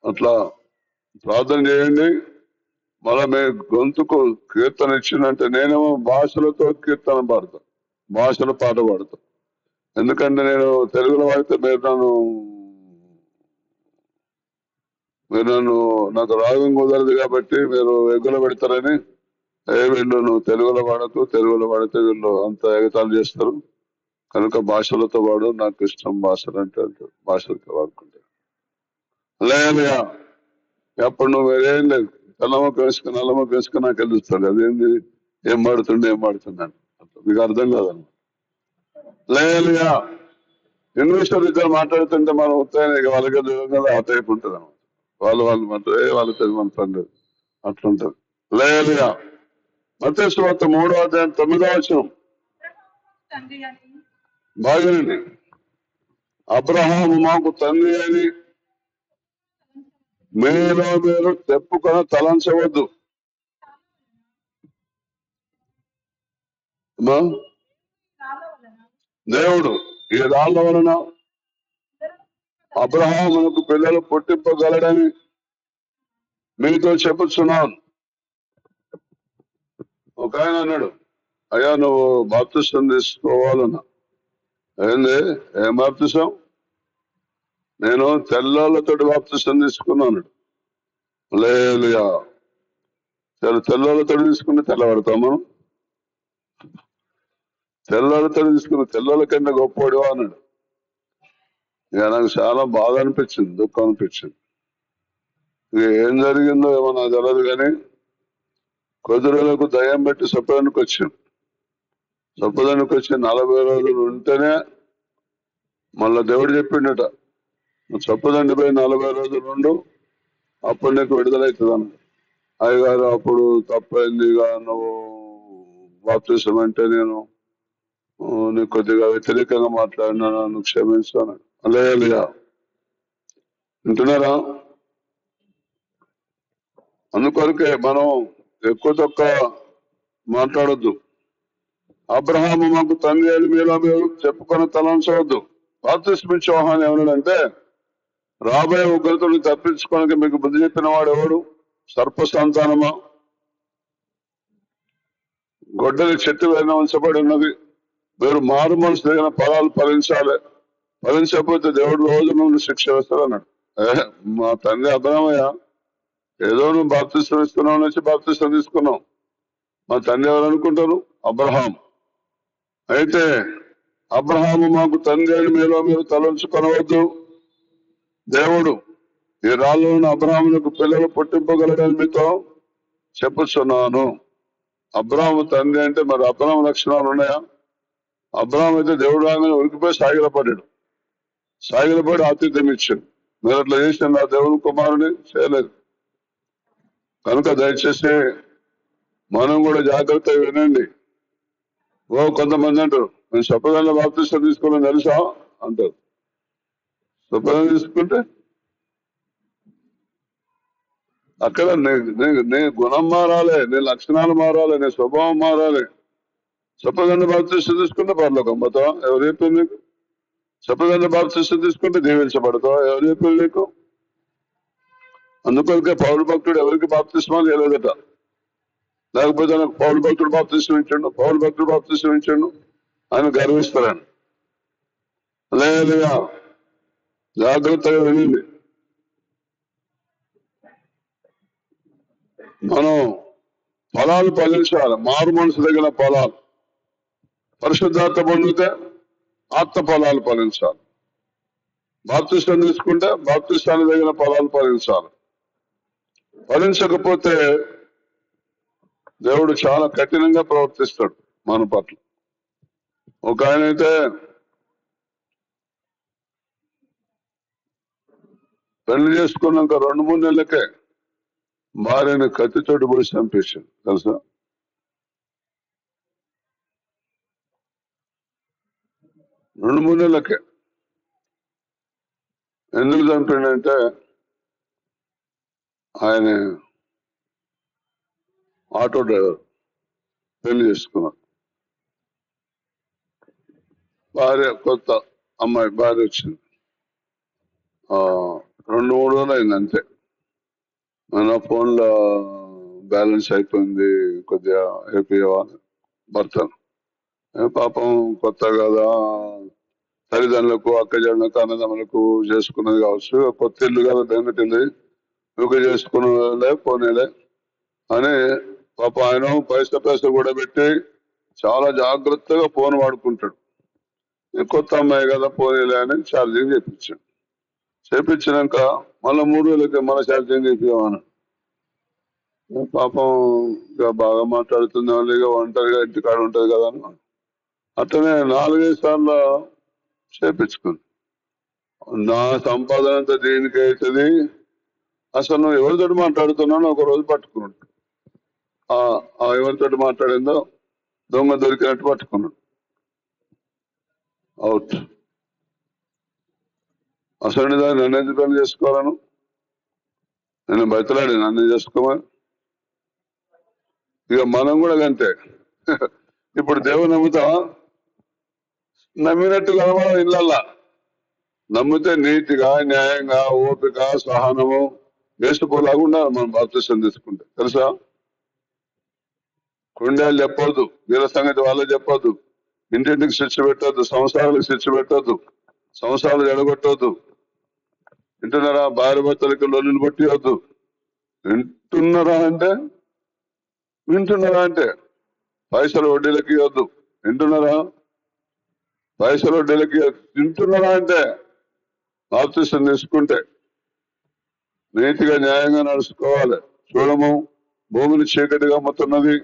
అట్లా ప్రార్థన చేయండి. మళ్ళా మీ గొంతుకు కీర్తన ఇచ్చిందంటే నేనేమో భాషలతో కీర్తన పాడతాను, భాషల పాట పాడతాను. ఎందుకంటే నేను తెలుగులో పాడితే మీరు నన్ను నాకు రాగం కుదరదు కాబట్టి మీరు ఎగ్గులు పెడతారని, వీళ్ళు నువ్వు తెలుగులో పాడితే వీళ్ళు అంత ఎగతాలు చేస్తారు, కనుక భాషలతో పాడు, నాకు ఇష్టం భాషలు అంటే భాషలతో పాడుకుంటాను. లేదా అప్పుడు నువ్వు వేరేం లేదు, నల్లమొక్క వేసుకుని నాకు తెలుస్తాడు అదేంది ఏం పాడుతున్నాను. మీకు అర్థం కాదన్నమాట. లేదా ఇన్వెస్టర్ ఇద్దరు మాట్లాడుతుంటే మనం ఉత్తాయిన వాళ్ళకి కదా ఆ టైప్ ఉంటుంది అన్నమాట. వాళ్ళు మాట్లాడే వాళ్ళతో మన పని అట్లుంటది. లేదా మత్తయి సువార్త 3వ అధ్యాయం 9వ వచనం బాగానండి. అబ్రహాము మాకు తండ్రి అని మీలో మీరు చెప్పుకొని తలంచవద్దు. అమ్మా దేవుడు ఈ రాళ్ళ వలన అబ్రహామునకు పిల్లలు పుట్టింపగలడని మీతో చెప్పుచున్నాను. ఒక ఆయన అన్నాడు, అయ్యా నువ్వు బాప్తిసం తీసుకోవాలన్నా. ఏంది ఏం బాప్తిసం? నేను తెల్లోళ్ళతోటి బాప్తిసం తీసుకున్నాను. లేలుయా, తెల్లోళ్ళతో తీసుకుంటే తెల్లబడతాం మనం. తెల్లోళ్ళతో తీసుకున్న తెల్లోళ్ళ కింద గొప్పవాడు అన్నాడు. ఇక నాకు చాలా బాధ అనిపించింది, దుఃఖం అనిపించింది. ఇక ఏం జరిగిందో ఏమో నాకు తెలియదు కానీ కొద్ది రోజులకు దయ్యం పెట్టి సొప్పదానికి వచ్చాను. సొప్పదానికి వచ్చి 40 రోజులు ఉంటేనే మళ్ళా దేవుడు చెప్పిండట, నువ్వు చొప్పదండి పోయి 40 రోజులు ఉండు, అప్పుడు నీకు విడుదలవుతుంది అన్న. అయ్యగారు అప్పుడు తప్పైంది, ఇక నువ్వు బాప్తిసం అంటే నేను నీకు కొద్దిగా వ్యతిరేకంగా మాట్లాడినా, నన్ను క్షమించాను. అలేలుయా, వింటున్నారా? అందుకొరకే మనం ఎక్కువ తక్కువ మాట్లాడొద్దు. అబ్రహాము మాకు తండ్రి అని మీరు చెప్పుకొని తలంచవద్దు. బాప్తిస్మిచ్చే యోహాను ఏమన్నాడంటే, రాబోయే ఉగ్రతను తప్పించుకోవడానికి మీకు బుద్ధి చెప్పిన వాడు ఎవడు? సర్ప సంతానమా, గొడ్డలి చెట్టు వేన ఉంచబడి ఉన్నది. మీరు మారు మనసు తగిన ఫలాలు ఫలించాలి, ఫలించకపోతే దేవుడు రోజు నుండి శిక్ష వేస్తాడు అన్నాడు. మా తండ్రి అబ్రహామయ్య, ఏదో నువ్వు బాప్తిస్తం ఇస్తున్నావు నుంచి బాప్తిస్తం తీసుకున్నావు. మా తండ్రి ఎవరు అనుకుంటారు? అబ్రహాం. అయితే అబ్రహాము మాకు తండ్రి అని మీరు తలంచుకొనవద్దు. దేవుడు ఈ రాళ్ళను అబ్రహాములకు పిల్లలు పుట్టింపగలడని మీతో చెప్పుచున్నాను. అబ్రహాము తండ్రి అంటే మరి అబ్రహాం లక్షణాలు ఉన్నాయా? అబ్రహాం అయితే దేవుడు రాగానే ఉరికిపోయి సాగిలపడ్డాడు. సాగిలపడి ఆతిథ్యం ఇచ్చాడు. మీరు అట్లా చేసిన నా దేవుని కుమారుని చేయలేదు. కనుక దయచేసి మనం కూడా జాగ్రత్తగా వినండి. కొంతమంది అంటారు, నేను చెప్పగలను బాప్తిస్తం తీసుకోవాలని తెలుసా అంటారు. చెప్పగలను తీసుకుంటే అక్కడ నీ గుణం మారాలి, నీ లక్షణాలు మారాలి, నీ స్వభావం మారాలి. చెప్పగలను బాప్తిస్తం తీసుకుంటే పరలోకం పోతావా? ఎవరు చెప్పింది నీకు? చెప్పగలను బాప్తిస్తం తీసుకుంటే దీవించబడతావా? ఎవరు చెప్పింది నీకు? అందుకొరకే పౌరు భక్తుడు ఎవరికి బాప్తిస్మాలు చేయలేదట. లేకపోతే నాకు పౌరు భక్తుడు బాప్తిస్తం ఇచ్చాడు, పౌరు భక్తుడు బాప్తిస్తం ఇచ్చాడు ఆయన గర్విస్తారని. లేదా జాగ్రత్తగా వినండి. మనం ఫలాలు ఫలించాలి, మారు మనసు తగిన ఫలాలు. పరిశుద్ధాత్మ పొందితే ఆత్మ ఫలాలు ఫలించాలి. బాప్తిస్తం తీసుకుంటే బాప్తిస్తానికి తగిన ఫలాలు ఫలించాలి. ఫలించకపోతే దేవుడు చాలా కఠినంగా ప్రవర్తిస్తాడు మన పట్ల. ఒక ఆయన అయితే పెళ్లి చేసుకున్నాక 2-3 నెలలకే భార్యని కత్తితోటి పొడిచి చంపేశాడు, తెలుసా? రెండు మూడు నెలలకే. ఎందుకు చంపాడంటే ఆయన ఆటో డ్రైవర్, పెళ్లి చేసుకున్నాడు. భార్య కొత్త అమ్మాయి భార్య వచ్చింది. 2-3 రోజులు అయింది అంతే. మన ఫోన్లో బ్యాలెన్స్ అయిపోయింది, కొద్దిగా అయిపోయేవా భర్తను. పాపం కొత్త కదా, తల్లిదండ్రులకు అక్కజనులకు అన్నదమ్ములకు చేసుకున్నది కావచ్చు, కొత్త ఇల్లు కదా బెంగటిల్లు యుగ చేసుకున్నలే పోనేలే అని పాప ఆయన పైసా కూడా పెట్టి చాలా జాగ్రత్తగా ఫోన్ వాడుకుంటాడు. కొత్త అమ్మాయి కదా పోనేలే అని ఛార్జింగ్ చేయించాడు. చేయించినాక మళ్ళీ 3 రోజులకి మళ్ళీ ఛార్జింగ్ చేయించామని. పాపం ఇక బాగా మాట్లాడుతుంది, వాళ్ళు ఇక ఒంటరిగా ఇంటికాడ ఉంటది కదా అని అట్లనే 4-5 సార్లు చేపించుకుంది. నా సంపాదన అంతా దేనికి అవుతుంది, అసలు నువ్వు ఎవరితోటి మాట్లాడుతున్నావు ఒక రోజు పట్టుకున్నాడు. ఎవరితోటి మాట్లాడిందో దొంగ దొరికినట్టు పట్టుకున్నాడు, అవుట్. అసలు దాన్ని నన్ను ఎందుకు పని చేసుకోవాలను, నేను బయటలాడి నన్ను చేసుకోమని. ఇక మనం కూడా అంతే, ఇప్పుడు దేవుని నమ్ముతావా? నమ్మినట్టు కనబడం ఇళ్ళల్లా. నమ్మితే నీతిగా, న్యాయంగా, ఓపిక, సహనము వేసుకోలాగా ఉండాలి మనం బాప్తిసం తీసుకుంటే. తెలుసా? కొండలు చెప్పొద్దు, వీళ్ళ సంగతి వాళ్ళే చెప్పొద్దు, ఇంటింటికి శిక్ష పెట్టొద్దు, సంవత్సరాలకు శిక్ష పెట్టొద్దు, సంవత్సరాలు ఎడగొట్టొద్దు. వింటున్నారా? భార్య భర్తలకి లొల్లులు కొట్టియొద్దు. వింటున్నారా అంటే పైసలు వడ్డీలకి ఇవ్వద్దు. వింటున్నారా? పైసలు వడ్డీలకి వింటున్నారా అంటే బాప్తిసం తీసుకుంటే నీతిగా న్యాయంగా నడుచుకోవాలి. చూడము, భూమిని చీకటిగా అమ్ముతున్నది.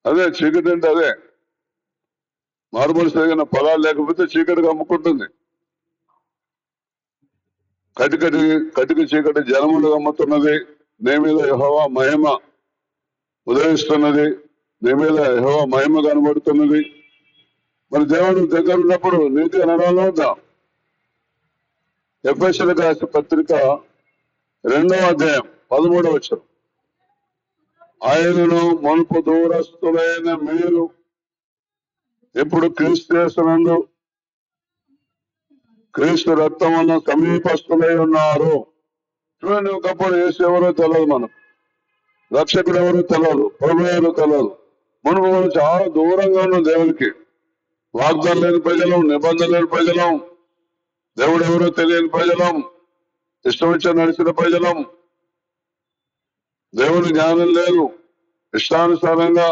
అదే చీకటి అంటే అదే. మారుమూల సరిగిన పొలాలు లేకపోతే చీకటిగా అమ్ముకుంటుంది. కటిక చీకటి జనములు అమ్ముతున్నది. నీ మీద యెహోవా మహిమ ఉదయిస్తున్నది, నీ మీద యెహోవా మహిమ కనబడుతున్నది. మరి దేవుడు దగ్గర ఉన్నప్పుడు నీతిగా నడవాలో వద్దా? ఎఫెసీయులకు రాసిన పత్రిక 2వ అధ్యాయం 13వ వచనం. ఆయనను మునుపు దూరస్తులైన మీరు ఇప్పుడు క్రీస్తు యేసునందు క్రీస్తు రక్తం వల్ల సమీపస్తులై ఉన్నారు. చూడండి, ఒకప్పుడు యేసు ఎవరో తెలియదు, మనకు రక్షకుడు ఎవరో తెలియదు, ప్రభు ఎవరో తెలియదు. మునుపు మనం చాలా దూరంగా ఉన్నాం దేవునికి. వాగ్దానం లేని ప్రజలం, నిబంధన లేని ప్రజలం, దేవుడు ఎవరో తెలియని ప్రజలం, ఇష్టం వచ్చి నడిచిన ప్రజలం, దేవుని జ్ఞానం లేదు, ఇష్టానుసారంగా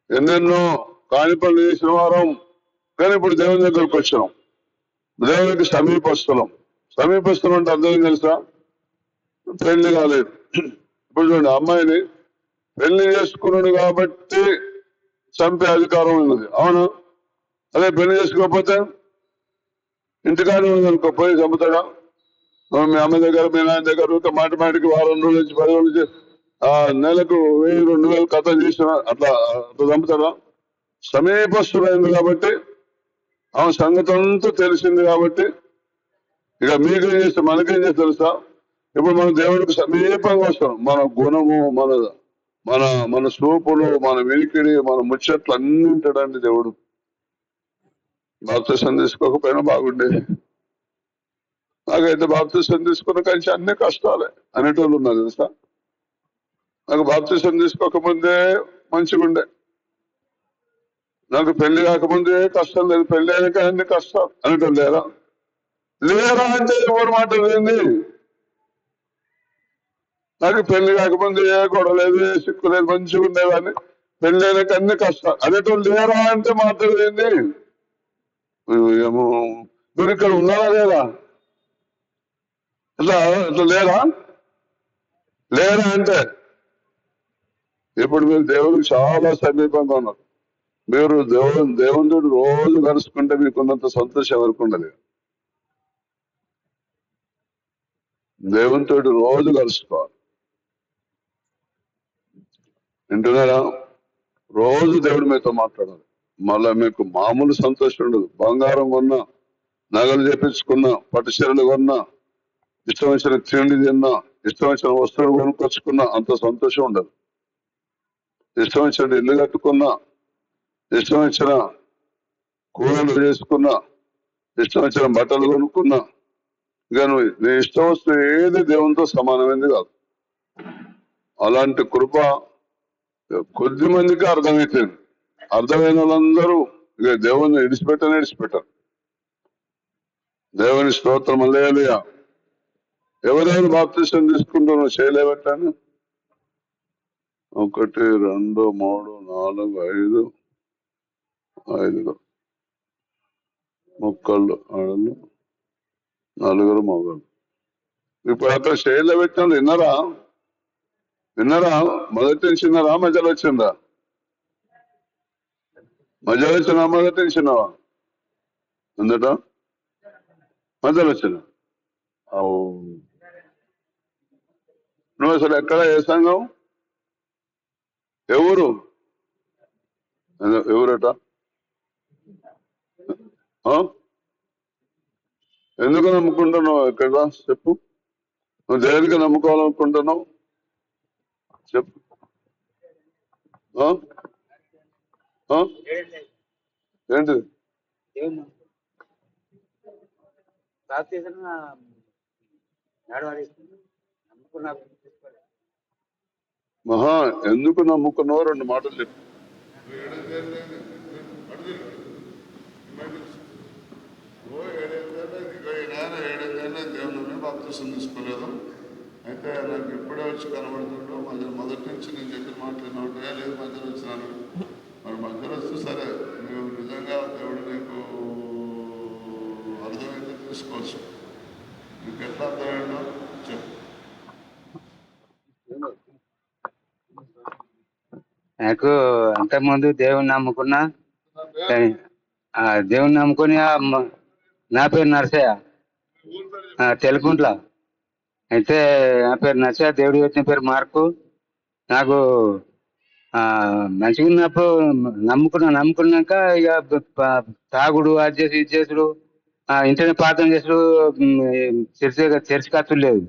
ఎన్నెన్నో కాని పనులు చేసిన వారం. కానీ ఇప్పుడు దేవుని దగ్గరకు వచ్చాం, దేవునికి సమీపస్తులం. సమీపస్తులం అంటే అర్థం తెలుసా? పెళ్లి కాలేదు. ఇప్పుడు చూడండి, అమ్మాయిని పెళ్లి చేసుకున్నాడు కాబట్టి చంపే అధికారం ఉన్నది, అవును. అదే పెళ్లి చేసుకోకపోతే ఇంటికాడ ఉన్నదనుకో, పోయి చంపుతాడా? మీ అమ్మ దగ్గర, మీ నాన్న దగ్గర మాటికి వారం రోజుల నుంచి 10 రోజుల నుంచి నెలకు 1000-2000 కథలు చేసిన అట్లా చంపుతాడా? సమీపస్తుడైంది కాబట్టి, ఆమె సంగతి అంతా తెలిసింది కాబట్టి, ఇక మీకేం చేస్తే మనకేం చేస్తే తెలుసా? ఇప్పుడు మనం దేవుడికి సమీపంగా వస్తాం. మన గుణము, మన మన మన సూపులు, మన వినికిడి, మన ముచ్చట్లు అన్ని ఉంటాడండి దేవుడు. బాప్తిసం తీసుకోకపోయినా బాగుండేది. నాకైతే బాప్తిసం తీసుకున్న కానీ అన్ని కష్టాలే అనేటోళ్ళు ఉన్నారు తెలుసా? నాకు బాప్తిసం తీసుకోకముందే మంచిగా ఉండే, నాకు పెళ్లి కాకముందే కష్టం లేదు, పెళ్లి అయినాక అన్ని కష్టాలు అనేటోళ్ళు లేరా అంటే ఎవరు మాట్లాడింది? నాకు పెళ్లి కాకముందు ఏ గొడవ లేదు, ఏ సిక్కు లేదు, మంచిగా ఉండేవాడిని, పెళ్లి అయినాక అన్ని కష్టాలు అనేటోళ్ళు లేరా అంటే మాట్లాడింది. ఏమో మీరు ఇక్కడ ఉన్నారా లేదా? ఇట్లా ఇట్లా లేరా అంటే ఇప్పుడు మీరు దేవుడికి చాలా సమీపంగా ఉన్నారు. మీరు దేవునితో రోజు కలుసుకుంటే మీకున్నంత సంతోషం ఎవరికి ఉండదు. దేవునితో రోజు కలుసుకోవాలి. వింటున్నారా? రోజు దేవుడి మీతో మాట్లాడాలి. మళ్ళా మీకు మామూలు సంతోషం ఉండదు. బంగారం కొన్నా, నగలు చేపించుకున్నా, పట్టు చీరలు కొన్నా, ఇష్టం వచ్చిన తిండి తిన్నా, ఇష్టం వచ్చిన వస్తువులు కొనుక్కొచ్చుకున్నా అంత సంతోషం ఉండదు. ఇష్టం వచ్చిన ఇల్లు కట్టుకున్నా, ఇష్టం వచ్చిన కూరలు చేసుకున్నా, ఇష్టం వచ్చిన బట్టలు కొనుక్కున్నా, ఇక నువ్వు నీ ఇష్టం వస్తే ఏది దేవునితో సమానమైంది కాదు. అలాంటి కృప కొద్ది మందికి అర్థమైపోయింది. అర్థమైన వాళ్ళందరూ ఇక దేవుని విడిచిపెట్టారు. దేవుని స్తోత్రం హల్లెలూయా. ఎవరెవరు బాప్తిసం తీసుకుంటున్నావు చేయలేబట్టాను? 1 2 3 4 5 5 మొక్కళ్ళు ఆడలు, 4 మొగలు. ఇప్పుడు అక్కడ చేయలే పెట్టాను. విన్నారా? మొదటి నుంచి విన్నారా? మధ్యలో వచ్చిందా? మధ్యలో వచ్చినా మొదటి నుంచి విన్నావా? అందట మధ్యలో వచ్చిన నువ్వు అసలు ఎక్కడ ఏ సంఘం? ఎవరట? ఎందుకు నమ్ముకుంటున్నావు? ఎక్కడ చెప్పు. నువ్వు దేనికి నమ్ముకోవాలనుకుంటున్నావు చెప్పు. ఆ? ఏంటిది మహా ఎందుకు నమ్ముకున్నావు 2 మాటలు చెప్పు. దేవుని బాప్తిసం తీసుకోలేదు. అయితే నాకు ఇప్పుడే వచ్చి కనబడుతుంటూ మొదటి నుంచి నేను చెప్పిన మాటలు ఉంటాయా లేదు మధ్యలో వచ్చినాను. మరి మధ్యలో వస్తే సరే నువ్వు నిజంగా దేవుడు నీకు అర్థమైతే తీసుకోవచ్చు. నీకు ఎట్లా అర్థమైందో చెప్పు. నాకు అంతకుముందు దేవుని నమ్ముకున్నా. కానీ ఆ దేవుని నమ్ముకుని నా పేరు నరసయ్య, తెలుగుంట్ల. అయితే నా పేరు నరసయ్య, దేవుడు పెట్టిన పేరు మార్కు. నాకు మంచిగా ఉన్నప్పుడు నమ్ముకున్నాక ఇక తాగుడు అది చేసి ఇది చేసుడు, ఇంటనే ప్రార్థన చేసుడు, చర్చి ఖర్చులు లేదు.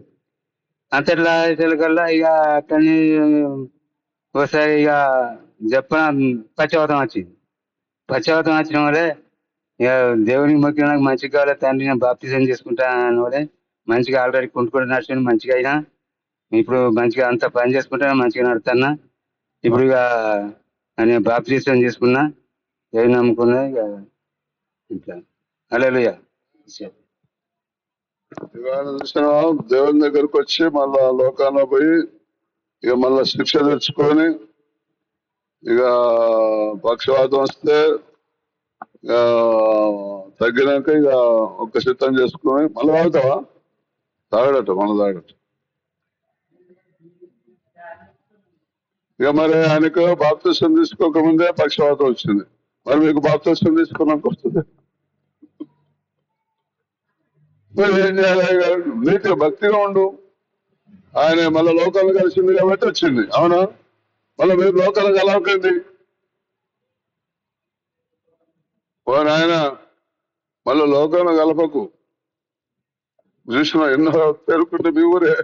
అంతట్లా కల్లా ఇక అక్కడిని ఒకసారి ఇక చెప్పిన పశ్చాత్తాపం వచ్చిన వాళ్ళే ఇక దేవునికి మొక్కిన నాకు మంచిగా కావాలి తండ్రి, నేను బాప్తిజం చేసుకుంటా అని వాళ్ళే మంచిగా ఆల్రెడీ కుంటుకుంటూ నడిచాను. మంచిగా అయినా ఇప్పుడు మంచిగా అంత పని చేసుకుంటా మంచిగా నడుతున్నా. ఇప్పుడు ఇక నేను బాప్తిజం చేసుకున్నా, దేవుని నమ్ముకున్నా. ఇక ఇట్లా హల్లెలూయా. ఇవాళ చూసిన దేవుని దగ్గరకు వచ్చి మళ్ళా లోకాల్లో పోయి ఇక మళ్ళా శిక్ష తెచ్చుకొని ఇక పక్షవాతం వస్తే ఇక తగ్గినాక ఇక ఒక్క సిద్ధం చేసుకుని మళ్ళీ తాగుతావా? తాగడట మళ్ళీ తాగడట. ఇక మరి ఆయనకు బాప్తిసం తీసుకోకముందే పక్షవాతం వచ్చింది. మరి మీకు బాప్తిసం తీసుకున్నాక వస్తుంది. మరి ఏం చేయాలి? నీకు భక్తిగా ఉండు. ఆయన మళ్ళీ లోకాలు కలిసింది కాబట్టి వచ్చింది. అవునా? మళ్ళీ మీరు లోకాలు కలవకండి. ఓ నాయన మళ్ళీ లోకాలను కలపకు. చూసిన ఎన్నో పేరుకుంటే మీ ఊరే.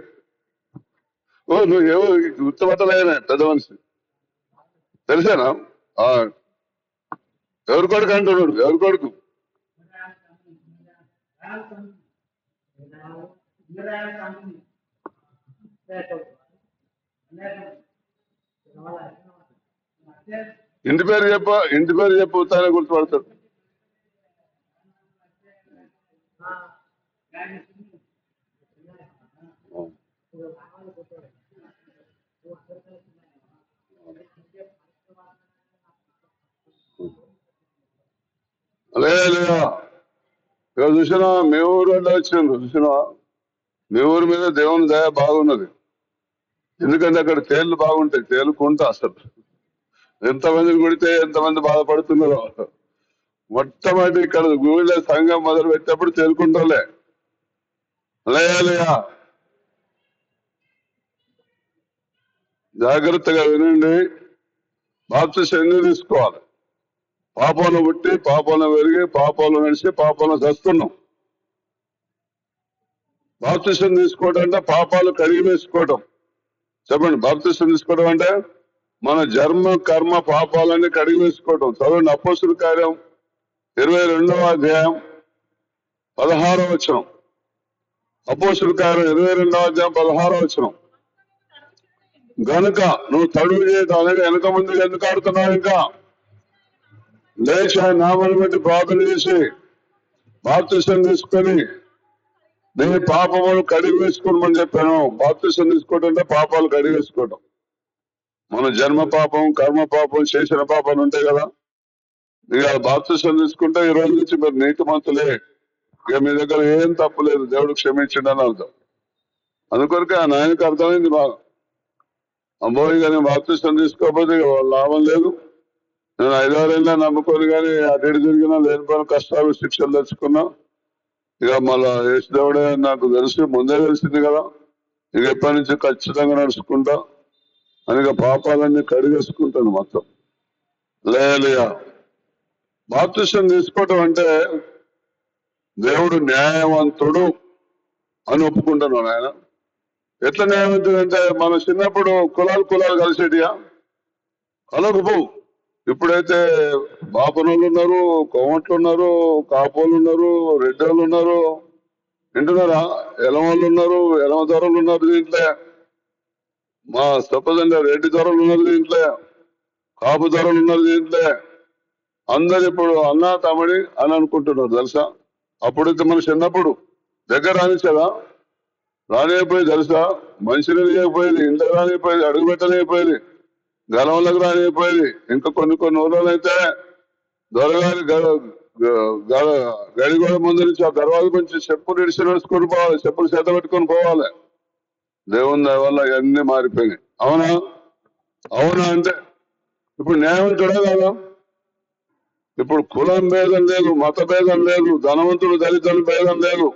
ఓ నువ్వు ఏవో గుర్తుపట్టలేనా పెద్ద మనిషి తెలిసేనా? ఎవరి కొడుకు అంటున్నాడు? ఎవరి కొడుకు? ఇంటి పేరు చెప్పు తానే గుర్తుపడతాడు. లేదా ఇక చూసినా మీ ఊరు అంటే వచ్చింది. చూసినా మీ ఊరి మీద దేవుని దయ బాగున్నది. ఎందుకంటే అక్కడ తేళ్లు బాగుంటాయి. తేలుకుంటా అసలు ఎంతమందిని కొడితే ఎంతమంది బాధపడుతున్నారో. మొట్టమొదటి ఇక్కడ ఊళ్ళో సంఘం మొదలు పెట్టేప్పుడు తేలుకుంటాలే. లేయా జాగ్రత్తగా వినండి. బాప్తిసం ఎందుకు తీసుకోవాలి? పాపంలో పుట్టి పాపంలో పెరిగి పాపంలో నడిచి పాపంలో చస్తున్నాం. బాప్తిసం తీసుకోవడం అంటే పాపాలు కడిగి వేసుకోవడం. చెప్పండి, బాప్తిసం తీసుకోవడం అంటే మన జన్మ కర్మ పాపాలన్నీ కడిగి వేసుకోవడం. చదవండి, అపోస్తుల కార్యం 22వ అధ్యాయం 16వ వచనం. అపోస్తుల కార్యం 22వ అధ్యాయం 16వ వచనం. గనుక నువ్వు తడువు చేయడానికి వెనక ముందు ఎందుకు ఆడుతున్నావు? ఇంకా లేచి ఆయన నామాన్ని బట్టి ప్రార్థన చేసి బాప్తిసం తీసుకొని నీ పాపములు కడిగి వేసుకోమని చెప్పాను. బాప్తిసం తీసుకోవడం అంటే పాపాలు కడిగి వేసుకోవడం. మన జన్మ పాపం, కర్మ పాపం, చేసిన పాపాలు ఉంటాయి కదా. ఇక బాప్తిసం తీసుకుంటే ఈ రోజు నుంచి మీరు నీతిమంతులే. ఇక మీ దగ్గర ఏం తప్పు లేదు, దేవుడు క్షమించిండని అర్థం. అందుకొరకే ఆ నాయనకు అర్థమైంది బాగా. అమ్మోయి కానీ బాప్తిసం తీసుకోకపోతే లాభం లేదు. నేను 5-6 ఏళ్ళ నమ్ముకొని కానీ అటు ఇటు తిరిగినా లేనిపోయిన కష్టాలు శిక్షలు తెచ్చుకున్నా. ఇక మళ్ళా యేసుదేవుడే నాకు తెలిసి ముందే తెలిసింది కదా. ఇక ఎప్పటి నుంచి ఖచ్చితంగా నడుచుకుంటా అని పాపాలన్నీ కడిగేసుకుంటాను మొత్తం. లేయా బాప్తిసం తీసుకోవటం అంటే దేవుడు న్యాయవంతుడు అని ఒప్పుకుంటున్నాను. ఆయన ఎట్లా న్యాయవంతుడు అంటే మన చిన్నప్పుడు కులాలు కలిసేటియా? కలగపోవు. ఇప్పుడైతే బాపనోళ్ళు ఉన్నారు, కోమట్లు ఉన్నారు, కాపోళ్ళు ఉన్నారు, రెడ్డి వాళ్ళు ఉన్నారు, వింటున్నారా? ఎలవాళ్ళు ఉన్నారు, ఎలవ ధరలు ఉన్నారు దీంట్లో. మా సపోజ్ అంటే రెడ్డి ధరలు ఉన్నారు దీంట్లో, కాపు ధరలు ఉన్నారు దీంట్లో. అందరు ఇప్పుడు అన్న తమ్ముడి అని అనుకుంటున్నారు తెలుసా. అప్పుడైతే మన చిన్నప్పుడు దగ్గర రానిచ్చారా? రానిపోయి తెలుసా. మంచినీళ్ళు లేకపోయేది, ఇంట్లో రానిపోయేది, అడుగు పెట్టలేకపోయేది, గలంలోకి రానిపోయేది. ఇంకా కొన్ని ఊళ్ళో అయితే దొరగారి గడి కూడా ముందు నుంచి ఆ దర్వాజ నుంచి చెప్పులు ఇడిచి నడుచుకొని పోవాలి, చెప్పులు చేత పెట్టుకొని పోవాలి. దేవుని దయ వల్ల ఇవన్నీ మారిపోయినాయి. అవునా? అవునా అంటే ఇప్పుడు న్యాయం ఉంటుందా కదా? ఇప్పుడు కులం భేదం లేదు, మత భేదం లేదు, ధనవంతుడు దళితులు భేదం లేదు.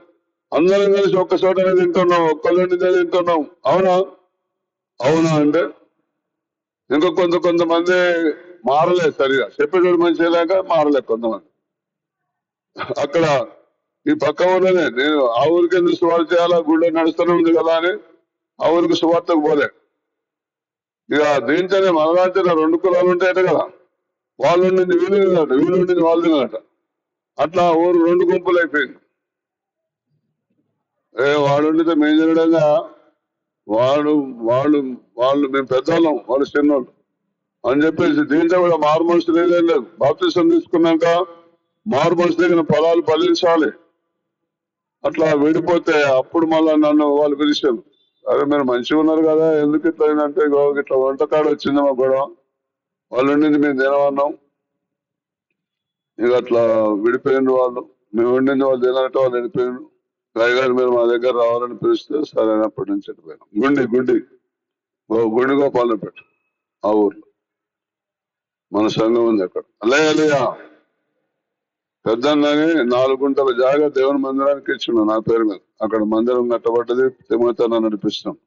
అందరం కలిసి ఒక్క చోటనే తింటున్నాం, ఒక్కళ్ళని తింటున్నాం. అవునా? అవునా అంటే ఇంకా కొంతమంది మారలేదు సరిగా, చెప్పేటోడు మంచి లేక మారలేదు కొంతమంది. అక్కడ ఈ పక్క ఊళ్ళనే నేను ఆ ఊరికి ఎందుకు సువార్త చేయాలా, గుళ్ళో నడుస్తూనే ఉంది కదా అని ఆ ఊరికి సువార్తకు పోలే. ఇక దీంట్లోనే మనలాంటి 2 కులాలు ఉంటాయట కదా, వాళ్ళు ఉండింది వీళ్ళు తినట, వీళ్ళు ఉండింది వాళ్ళు తినట. అట్లా ఊరు 2 గుంపులు అయిపోయింది. వాడు ఉండితే మేము తినడంగా, వాడు వాళ్ళు వాళ్ళు మేము పెద్దవాళ్ళం, వాళ్ళు చిన్నోళ్ళు అని చెప్పేసి దీంట్లో కూడా మారు మనుషులు ఏదేం లేదు. బాప్తిసం తీసుకున్నాక మారు మనుషుల దగ్గర పొలాలు ఫలించాలి. అట్లా విడిపోతే అప్పుడు మళ్ళా నన్ను వాళ్ళు పిలిచారు, అరే మీరు మంచిగా ఉన్నారు కదా, ఎందుకు ఇట్లా అయిందంటే ఇట్లా వంటకాడు వచ్చింది మా గొడవ, వాళ్ళు ఉండింది మేము తినవన్నాం. ఇక అట్లా విడిపోయిండు వాళ్ళు, మేము ఉండింది వాళ్ళు తినట్టు వాళ్ళు విడిపోయిండు. గారు మీరు మా దగ్గర రావాలని పిలిస్తే సరైనప్పటి నుంచి వెళ్ళిపోయాం. గుండి గోపాలను పెట్టు ఆ ఊర్లో మన సంఘం ఉంది అక్కడ. అల్లయ్య పెద్దన్నని 4 గుంటల జాగా దేవుని మందిరానికి ఇచ్చిన నా పేరు మీద. అక్కడ మందిరం కట్టబడ్డది, తిమ్మతన నడిపిస్తున్నాం.